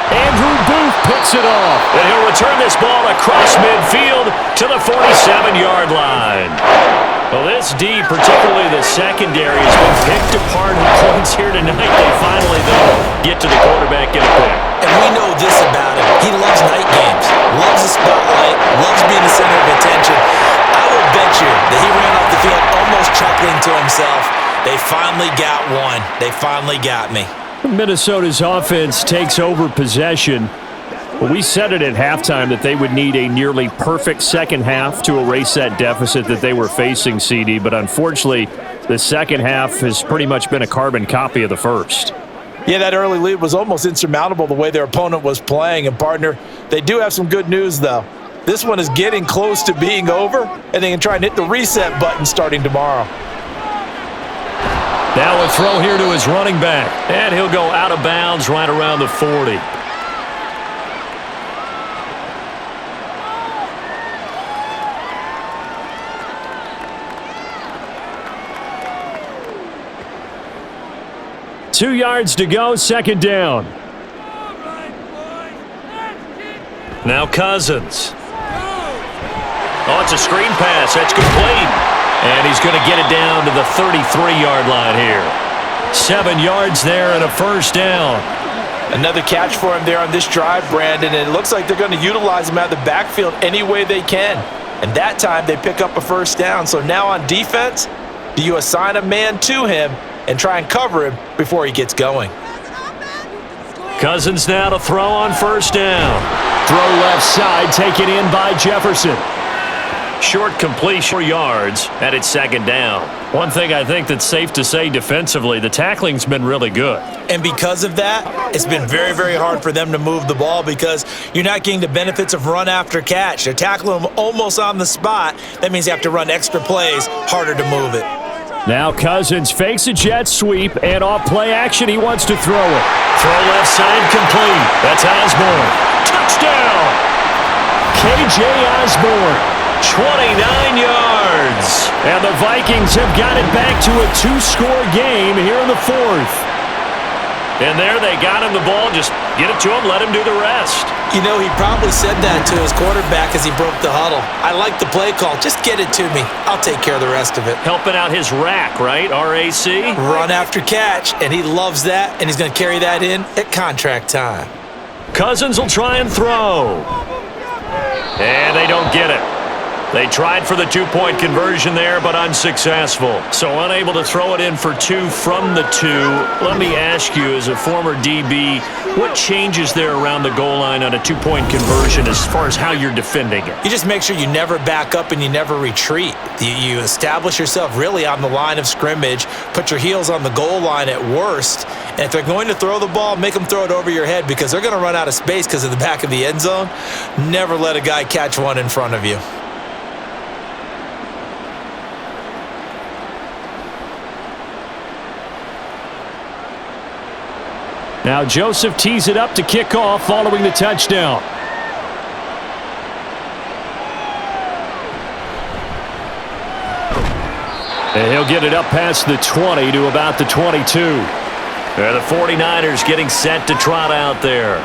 Andrew Booth picks it off, and he'll return this ball across midfield to the 47-yard line. Well, this D, particularly the secondary, has been picked apart in points here tonight. They finally, though, get to the quarterback and a pick. And we know this about him. He loves night games, loves the spotlight, loves being the center of attention. I will bet you that he ran off the field almost chuckling to himself. They finally got one. They finally got me. Minnesota's offense takes over possession. Well, we said it at halftime that they would need a nearly perfect second half to erase that deficit that they were facing, CD, but unfortunately, the second half has pretty much been a carbon copy of the first. Yeah, that early lead was almost insurmountable the way their opponent was playing, and partner, they do have some good news, though. This one is getting close to being over, and they can try and hit the reset button starting tomorrow. Now a throw here to his running back, and he'll go out of bounds right around the 40. Two yards to go, 2nd down. Now Cousins. Oh, it's a screen pass. That's complete. And he's going to get it down to the 33-yard line here. 7 yards there and a first down. Another catch for him there on this drive, Brandon, and it looks like they're going to utilize him out of the backfield any way they can. And that time they pick up a first down. So now on defense, do you assign a man to him and try and cover him before he gets going? Cousins now to throw on first down. Throw left side, taken in by Jefferson. Short completion, 4 yards, and it's second down. One thing I think that's safe to say defensively, the tackling's been really good. And because of that, it's been very, very hard for them to move the ball because you're not getting the benefits of run after catch. They're tackling them almost on the spot. That means you have to run extra plays, harder to move it. Now Cousins fakes a jet sweep, and off play action, he wants to throw it. Throw left side complete. That's Osborne. Touchdown! KJ Osborne. 29 yards. And the Vikings have got it back to a 2-score game here in the fourth. And there they got him the ball. Just get it to him, let him do the rest. You know, he probably said that to his quarterback as he broke the huddle. I like the play call. Just get it to me. I'll take care of the rest of it. Helping out his rack, right? R-A-C? Run after catch, and he loves that, and he's going to carry that in at contract time. Cousins will try and throw. And they don't get it. They tried for the 2-point conversion there, but unsuccessful. So unable to throw it in for 2 from the 2. Let me ask you, as a former DB, what changes there around the goal line on a 2-point conversion as far as how you're defending it? You just make sure you never back up and you never retreat. You establish yourself really on the line of scrimmage, put your heels on the goal line at worst, and if they're going to throw the ball, make them throw it over your head because they're going to run out of space because of the back of the end zone. Never let a guy catch one in front of you. Now Joseph tees it up to kick off following the touchdown. And he'll get it up past the 20 to about the 22. The 49ers getting set to trot out there.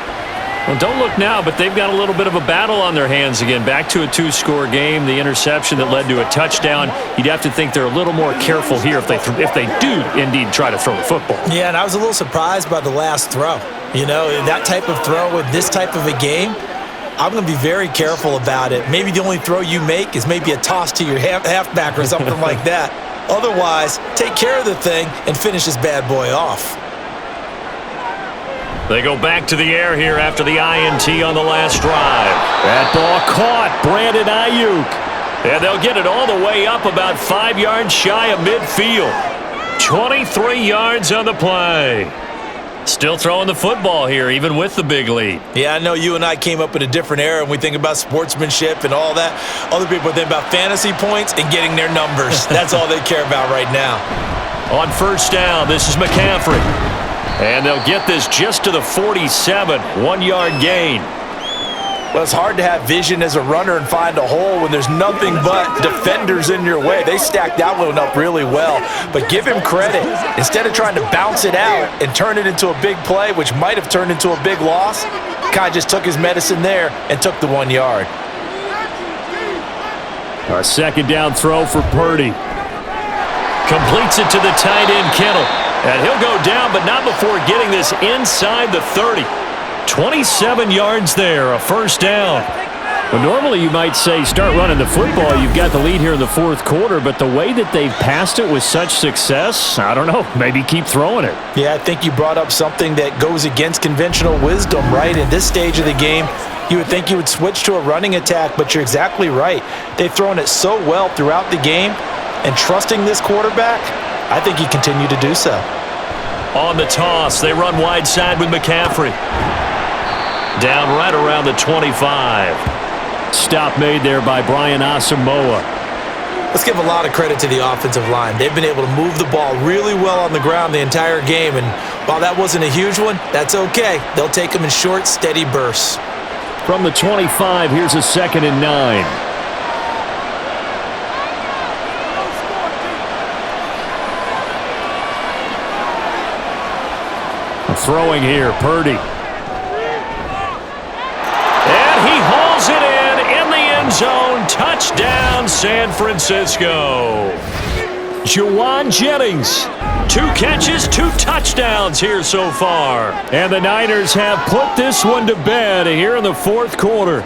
Well, don't look now, but they've got a little bit of a battle on their hands again. Back to a 2-score game. The interception that led to a touchdown. You'd have to think they're a little more careful here if they do indeed try to throw the football. Yeah, and I was a little surprised by the last throw. You know, that type of throw with this type of a game, I'm going to be very careful about it. Maybe the only throw you make is maybe a toss to your halfback or something like that. Otherwise, take care of the thing and finish this bad boy off. They go back to the air here after the INT on the last drive. That ball caught. Brandon Ayuk. And they'll get it all the way up about 5 yards shy of midfield. 23 yards on the play. Still throwing the football here, even with the big lead. Yeah, I know you and I came up in a different era and we think about sportsmanship and all that. Other people think about fantasy points and getting their numbers. That's all they care about right now. On first down, this is McCaffrey. And they'll get this just to the 47, 1-yard gain. Well, it's hard to have vision as a runner and find a hole when there's nothing but defenders in your way. They stacked that one up really well. But give him credit. Instead of trying to bounce it out and turn it into a big play, which might have turned into a big loss, Kai just took his medicine there and took the 1 yard. A second down throw for Purdy. Completes it to the tight end, Kittle. And he'll go down, but not before getting this inside the 30. 27 yards there, a first down. Well, normally you might say start running the football. You've got the lead here in the fourth quarter, but the way that they've passed it with such success, I don't know, maybe keep throwing it. Yeah, I think you brought up something that goes against conventional wisdom, right? In this stage of the game, you would think you would switch to a running attack, but you're exactly right. They've thrown it so well throughout the game, and trusting this quarterback, I think he continued to do so. On the toss, they run wide side with McCaffrey. Down right around the 25. Stop made there by Brian Asamoah. Let's give a lot of credit to the offensive line. They've been able to move the ball really well on the ground the entire game, and while that wasn't a huge one, that's okay. They'll take them in short, steady bursts. From the 25, here's a 2nd and 9. Throwing here, Purdy. And he zone. Touchdown, San Francisco. Juwan Jennings, 2 catches, 2 touchdowns here so far. And the Niners have put this one to bed here in the fourth quarter.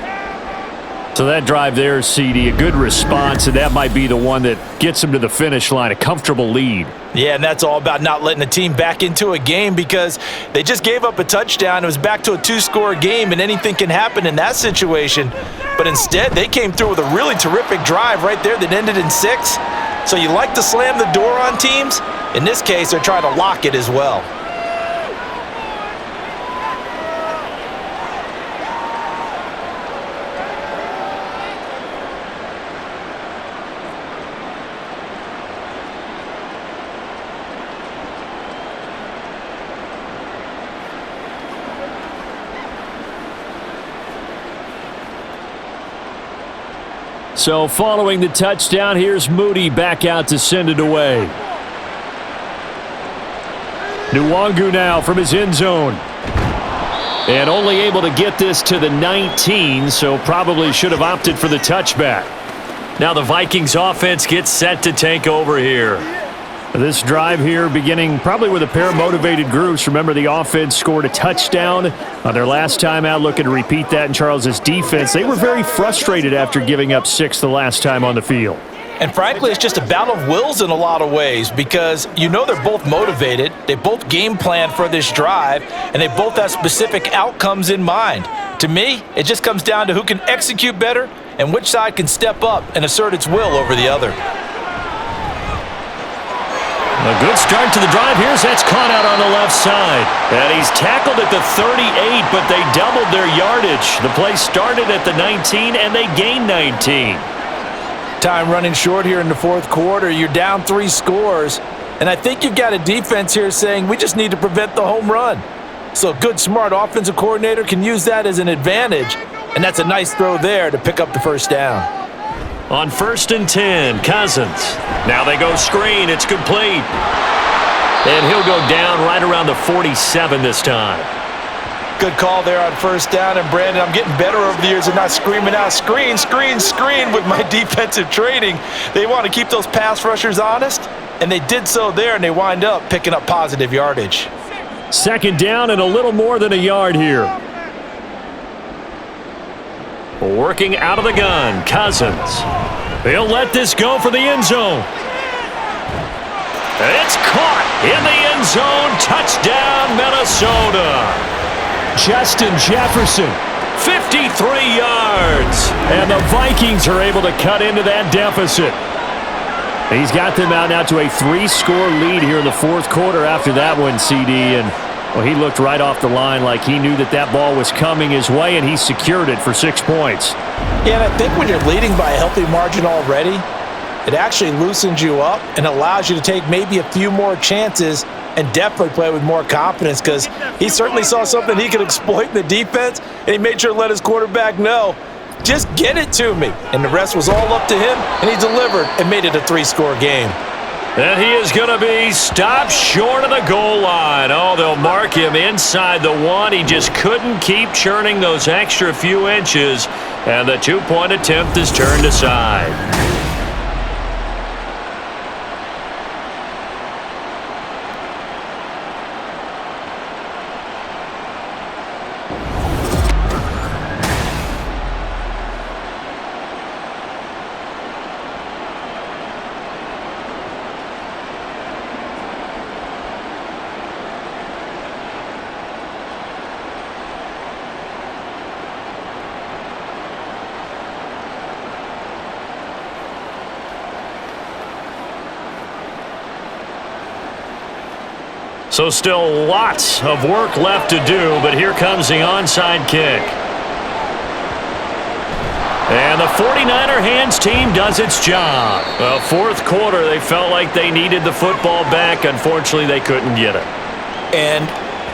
So that drive there, CD, a good response, and that might be the one that gets them to the finish line, a comfortable lead. Yeah, and that's all about not letting the team back into a game because they just gave up a touchdown. It was back to a 2-score game, and anything can happen in that situation. But instead, they came through with a really terrific drive right there that ended in 6. So you like to slam the door on teams? In this case, they're trying to lock it as well. So following the touchdown, here's Moody back out to send it away. Nwangu now from his end zone. And only able to get this to the 19, so probably should have opted for the touchback. Now the Vikings offense gets set to take over here. This drive here beginning probably with a pair of motivated groups. Remember, the offense scored a touchdown on their last time out, looking to repeat that in Charles's defense. They were very frustrated after giving up 6 the last time on the field. And frankly, it's just a battle of wills in a lot of ways because you know they're both motivated, they both game plan for this drive, and they both have specific outcomes in mind. To me, it just comes down to who can execute better and which side can step up and assert its will over the other. A good start to the drive. That's caught out on the left side. And he's tackled at the 38, but they doubled their yardage. The play started at the 19, and they gained 19. Time running short here in the fourth quarter. You're down 3 scores. And I think you've got a defense here saying we just need to prevent the home run. So a good, smart offensive coordinator can use that as an advantage. And that's a nice throw there to pick up the first down. On 1st and 10, Cousins. Now they go screen. It's complete. And he'll go down right around the 47 this time. Good call there on first down. And, Brandon, I'm getting better over the years of not screaming out, screen, screen, screen with my defensive training. They want to keep those pass rushers honest, and they did so there, and they wind up picking up positive yardage. 2nd down and a little more than a yard here. Working out of the gun, Cousins. He'll let this go for the end zone. It's caught in the end zone. Touchdown, Minnesota. Justin Jefferson, 53 yards. And the Vikings are able to cut into that deficit. He's got them out now to a 3-score lead here in the fourth quarter after that one, CD. And well, he looked right off the line like he knew that ball was coming his way, and he secured it for 6 points. Yeah, and I think when you're leading by a healthy margin already, it actually loosens you up and allows you to take maybe a few more chances and definitely play with more confidence because he certainly saw something he could exploit in the defense, and he made sure to let his quarterback know, just get it to me. And the rest was all up to him, and he delivered and made it a 3-score game. And he is going to be stopped short of the goal line. Oh, they'll mark him inside the 1. He just couldn't keep churning those extra few inches, and the 2-point attempt is turned aside. So still lots of work left to do, but here comes the onside kick. And the 49er hands team does its job. Well, fourth quarter, they felt like they needed the football back. Unfortunately, they couldn't get it. And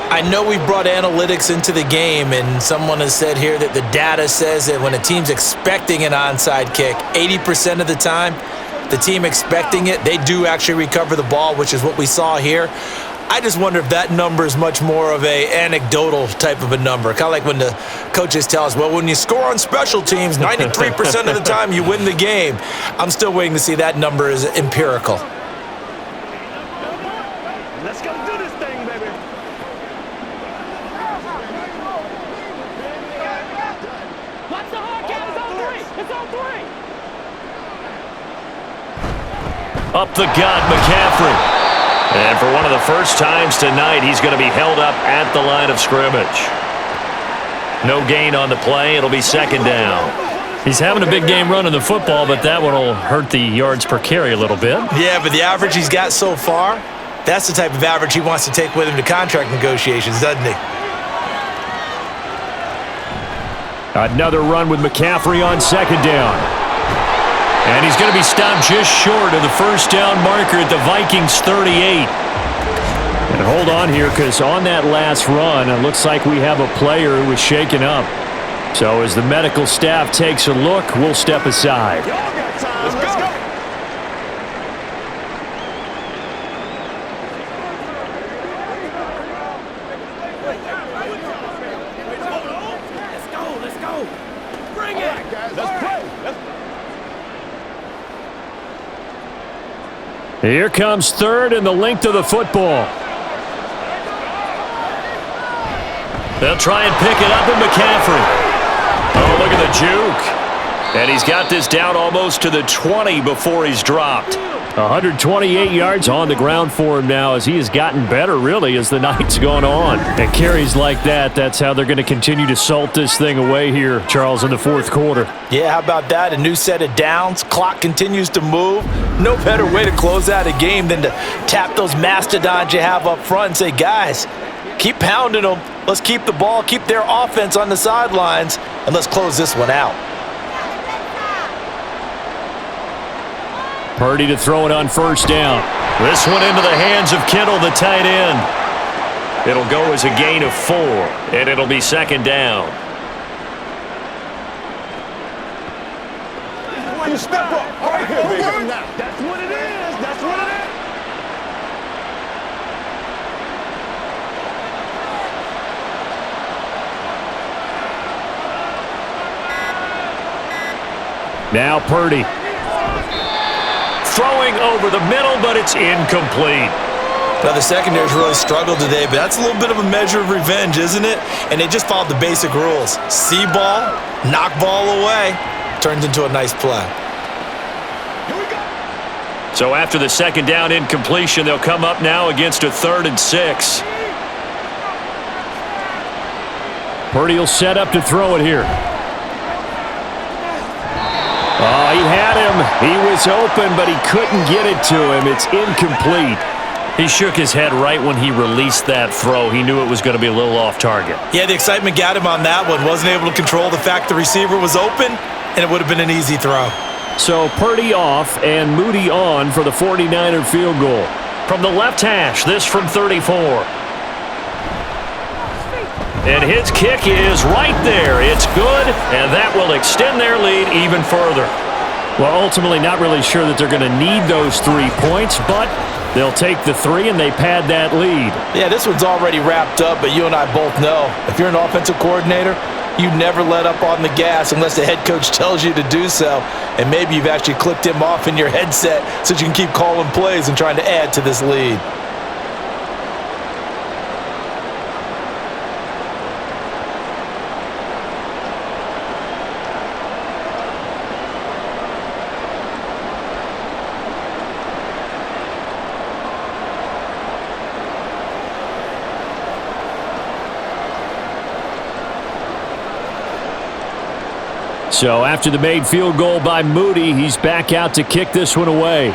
I know we've brought analytics into the game, and someone has said here that the data says that when a team's expecting an onside kick, 80% of the time, the team expecting it, they do actually recover the ball, which is what we saw here. I just wonder if that number is much more of a anecdotal type of a number. Kind of like when the coaches tell us, well, when you score on special teams, 93% of the time you win the game. I'm still waiting to see that number is empirical. Let's go do this thing, baby. Watch the hard count. It's on three. It's on three. Up the gut, McCaffrey. And for one of the first times tonight, he's going to be held up at the line of scrimmage. No gain on the play. It'll be second down. He's having a big game running the football, but that one will hurt the yards per carry a little bit. Yeah, but the average he's got so far, that's the type of average he wants to take with him to contract negotiations, doesn't he? Another run with McCaffrey on second down. And he's going to be stopped just short of the first down marker at the Vikings 38. And hold on here, because on that last run, it looks like we have a player who was shaken up. So as the medical staff takes a look, we'll step aside. Y'all got time. Let's go. Let's go. Bring it. All right, guys. Let's play. Here comes third and the length of the football. They'll try and pick it up with McCaffrey. Oh, look at the juke. And he's got this down almost to the 20 before he's dropped. 128 yards on the ground for him now as he has gotten better, really, as the night's gone on. And carries like that, that's how they're going to continue to salt this thing away here, Charles, in the fourth quarter. Yeah, how about that? A new set of downs. Clock continues to move. No better way to close out a game than to tap those mastodons you have up front and say, guys, keep pounding them. Let's keep the ball, keep their offense on the sidelines, and let's close this one out. Purdy to throw it on first down. This one into the hands of Kittle, the tight end. It'll go as a gain of 4, and it'll be second down. You step up. Right here, baby. That's what it is. That's what it is. Now Purdy. Throwing over the middle, but it's incomplete. Now, the secondary's really struggled today, but that's a little bit of a measure of revenge, isn't it? And they just followed the basic rules. See ball, knock ball away, turns into a nice play. So after the second down incompletion, they'll come up now against a 3rd and 6. Purdy will set up to throw it here. Oh, he had him. He was open, but he couldn't get it to him. It's incomplete. He shook his head right when he released that throw. He knew it was going to be a little off target. Yeah, the excitement got him on that one. Wasn't able to control the fact the receiver was open, and it would have been an easy throw. So Purdy off and Moody on for the 49er field goal. From the left hash, this from 34. And his kick is right there. It's good, and that will extend their lead even further. Well, ultimately not really sure that they're going to need those 3 points, but they'll take the 3 and they pad that lead. Yeah, this one's already wrapped up, but you and I both know if you're an offensive coordinator, you never let up on the gas unless the head coach tells you to do so. And maybe you've actually clicked him off in your headset so you can keep calling plays and trying to add to this lead. So after the made field goal by Moody, he's back out to kick this one away.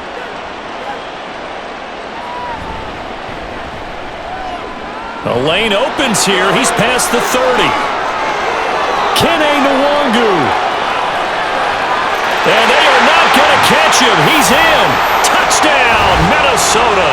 The lane opens here. He's past the 30. Kene Nwangu. And they are not going to catch him. He's in. Touchdown, Minnesota.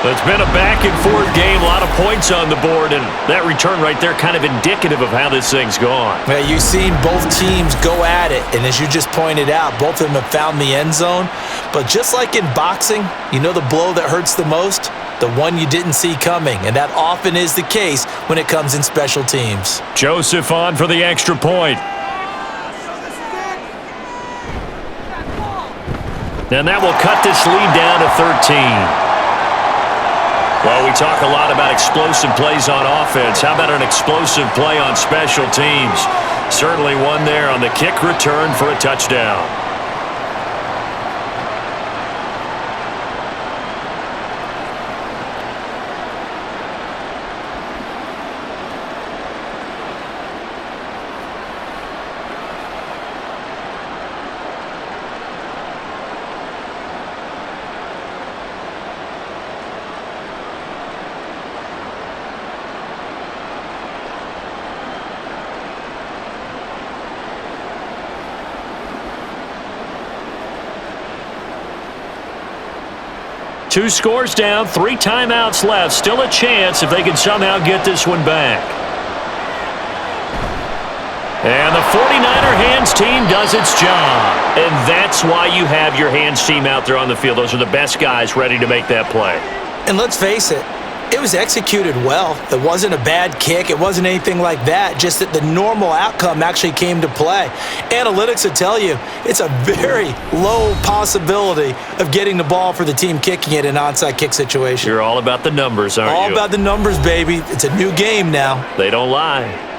It's been a back-and-forth game, a lot of points on the board, and that return right there kind of indicative of how this thing's gone. Well, you've seen both teams go at it, and as you just pointed out, both of them have found the end zone. But just like in boxing, you know the blow that hurts the most? The one you didn't see coming, and that often is the case when it comes in special teams. Joseph on for the extra point. And that will cut this lead down to 13. Well, we talk a lot about explosive plays on offense. How about an explosive play on special teams? Certainly one there on the kick return for a touchdown. Two scores down, 3 timeouts left. Still a chance if they can somehow get this one back. And the 49er hands team does its job. And that's why you have your hands team out there on the field. Those are the best guys ready to make that play. And let's face it, it was executed well. It wasn't a bad kick. It wasn't anything like that. Just that the normal outcome actually came to play. Analytics will tell you it's a very low possibility of getting the ball for the team kicking it in an onside kick situation. You're all about the numbers, aren't you? All about the numbers, baby. It's a new game now. They don't lie.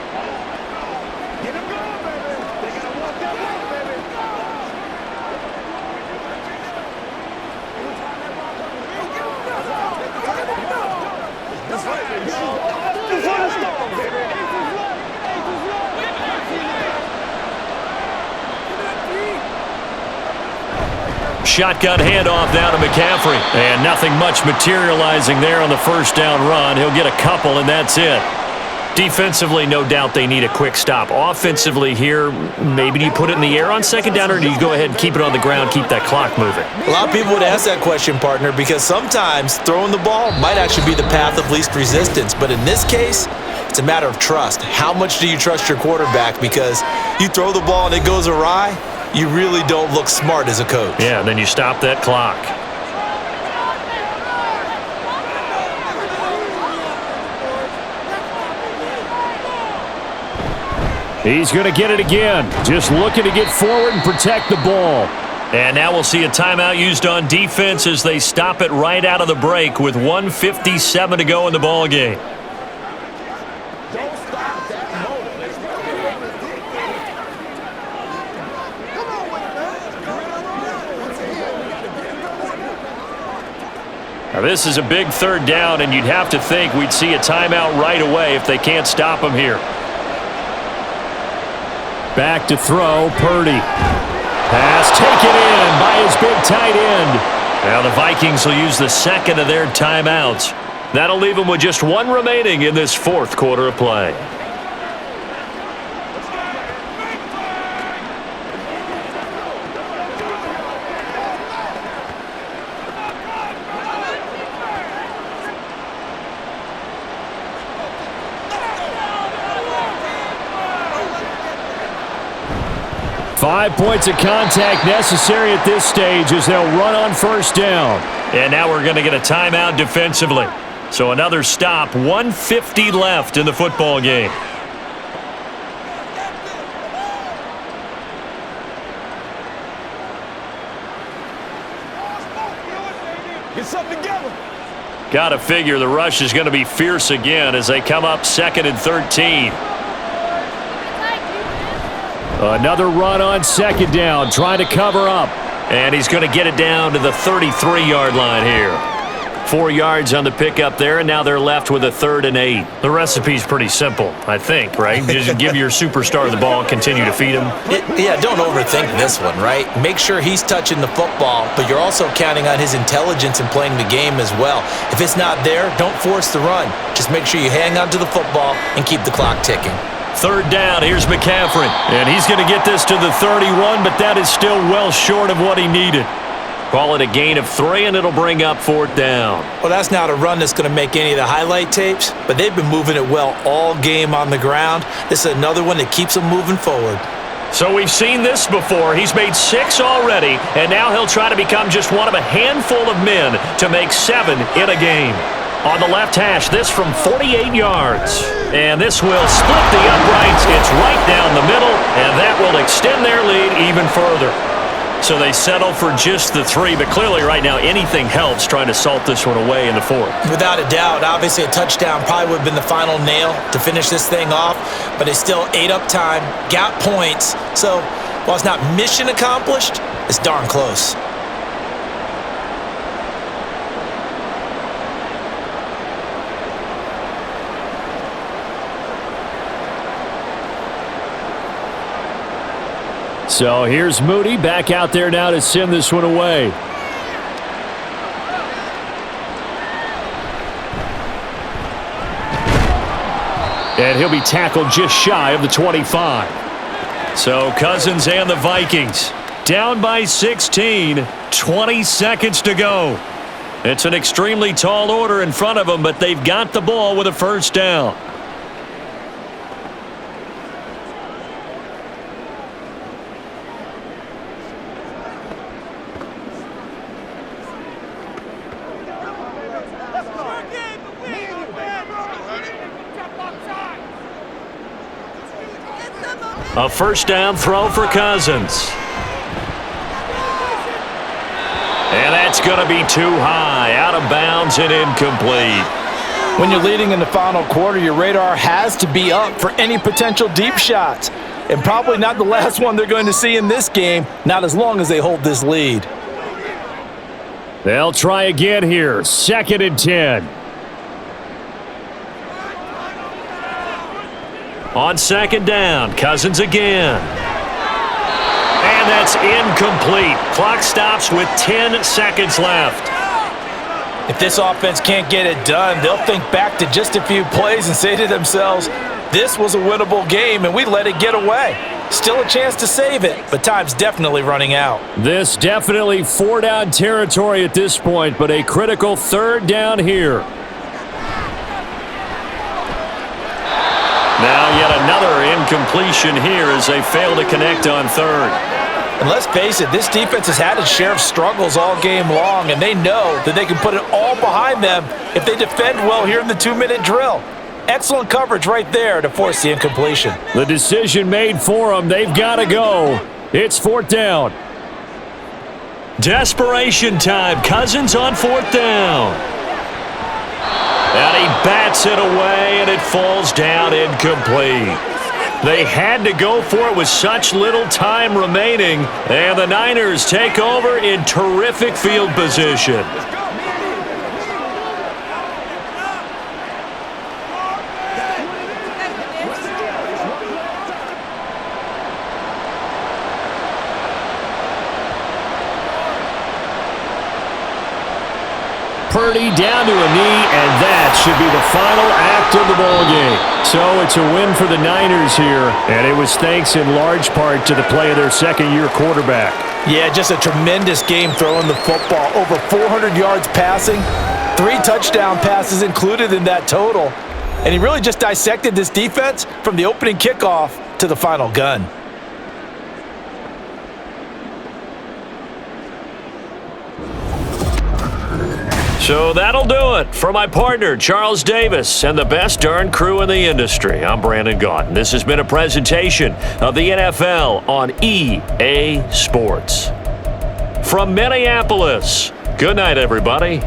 Shotgun handoff now to McCaffrey. And nothing much materializing there on the first down run. He'll get a couple, and that's it. Defensively, no doubt they need a quick stop. Offensively here, maybe do you put it in the air on second down, or do you go ahead and keep it on the ground, keep that clock moving? A lot of people would ask that question, partner, because sometimes throwing the ball might actually be the path of least resistance. But in this case, it's a matter of trust. How much do you trust your quarterback? Because you throw the ball and it goes awry, you really don't look smart as a coach. Yeah, and then you stop that clock. He's going to get it again. Just looking to get forward and protect the ball. And now we'll see a timeout used on defense as they stop it right out of the break with 1:57 to go in the ball game. Now this is a big third down, and you'd have to think we'd see a timeout right away if they can't stop him here. Back to throw, Purdy. Pass taken in by his big tight end. Now the Vikings will use the second of their timeouts. That'll leave them with just one remaining in this fourth quarter of play. Five points of contact necessary at this stage as they'll run on first down. And now we're going to get a timeout defensively. So another stop, 1:50 left in the football game. Get something together. Got to figure the rush is going to be fierce again as they come up 2nd and 13. Another run on second down, trying to cover up. And he's going to get it down to the 33-yard line here. 4 yards on the pickup there, and now they're left with a 3rd and 8. The recipe's pretty simple, I think, right? Just give your superstar the ball and continue to feed him. Yeah, don't overthink this one, right? Make sure he's touching the football, but you're also counting on his intelligence in playing the game as well. If it's not there, don't force the run. Just make sure you hang on to the football and keep the clock ticking. 3rd down, here's McCaffrey. And he's going to get this to the 31, but that is still well short of what he needed. Call it a gain of 3, and it'll bring up 4th down. Well, that's not a run that's going to make any of the highlight tapes, but they've been moving it well all game on the ground. This is another one that keeps them moving forward. So we've seen this before. He's made 6 already, and now he'll try to become just one of a handful of men to make 7 in a game. On the left hash, this from 48 yards. And this will split the uprights. It's right down the middle, and that will extend their lead even further. So they settle for just the 3, but clearly right now anything helps trying to salt this one away in the 4th. Without a doubt, obviously a touchdown probably would have been the final nail to finish this thing off, but it's still ate up time, got points. So while it's not mission accomplished, it's darn close. So here's Moody back out there now to send this one away. And he'll be tackled just shy of the 25. So Cousins and the Vikings down by 16, 20 seconds to go. It's an extremely tall order in front of them, but they've got the ball with a 1st down. A 1st down throw for Cousins. And that's going to be too high, out of bounds and incomplete. When you're leading in the final quarter, your radar has to be up for any potential deep shots. And probably not the last one they're going to see in this game, not as long as they hold this lead. They'll try again here, 2nd and 10. On 2nd down, Cousins again. And that's incomplete. Clock stops with 10 seconds left. If this offense can't get it done, they'll think back to just a few plays and say to themselves, this was a winnable game and we let it get away. Still a chance to save it, but time's definitely running out. This definitely 4-down territory at this point, but a critical 3rd down here. Now yet another incompletion here as they fail to connect on 3rd. And let's face it, this defense has had its share of struggles all game long, and they know that they can put it all behind them if they defend well here in the 2-minute drill. Excellent coverage right there to force the incompletion. The decision made for them. They've got to go. It's 4th down. Desperation time. Cousins on 4th down. And he bats it away, and it falls down incomplete. They had to go for it with such little time remaining, and the Niners take over in terrific field position. Purdy down to a knee, and that should be the final act of the ballgame. So it's a win for the Niners here, and it was thanks in large part to the play of their 2nd-year quarterback. Yeah, just a tremendous game throwing the football. Over 400 yards passing, 3 touchdown passes included in that total. And he really just dissected this defense from the opening kickoff to the final gun. So that'll do it for my partner, Charles Davis, and the best darn crew in the industry. I'm Brandon Gaudin. This has been a presentation of the NFL on EA Sports. From Minneapolis, good night, everybody.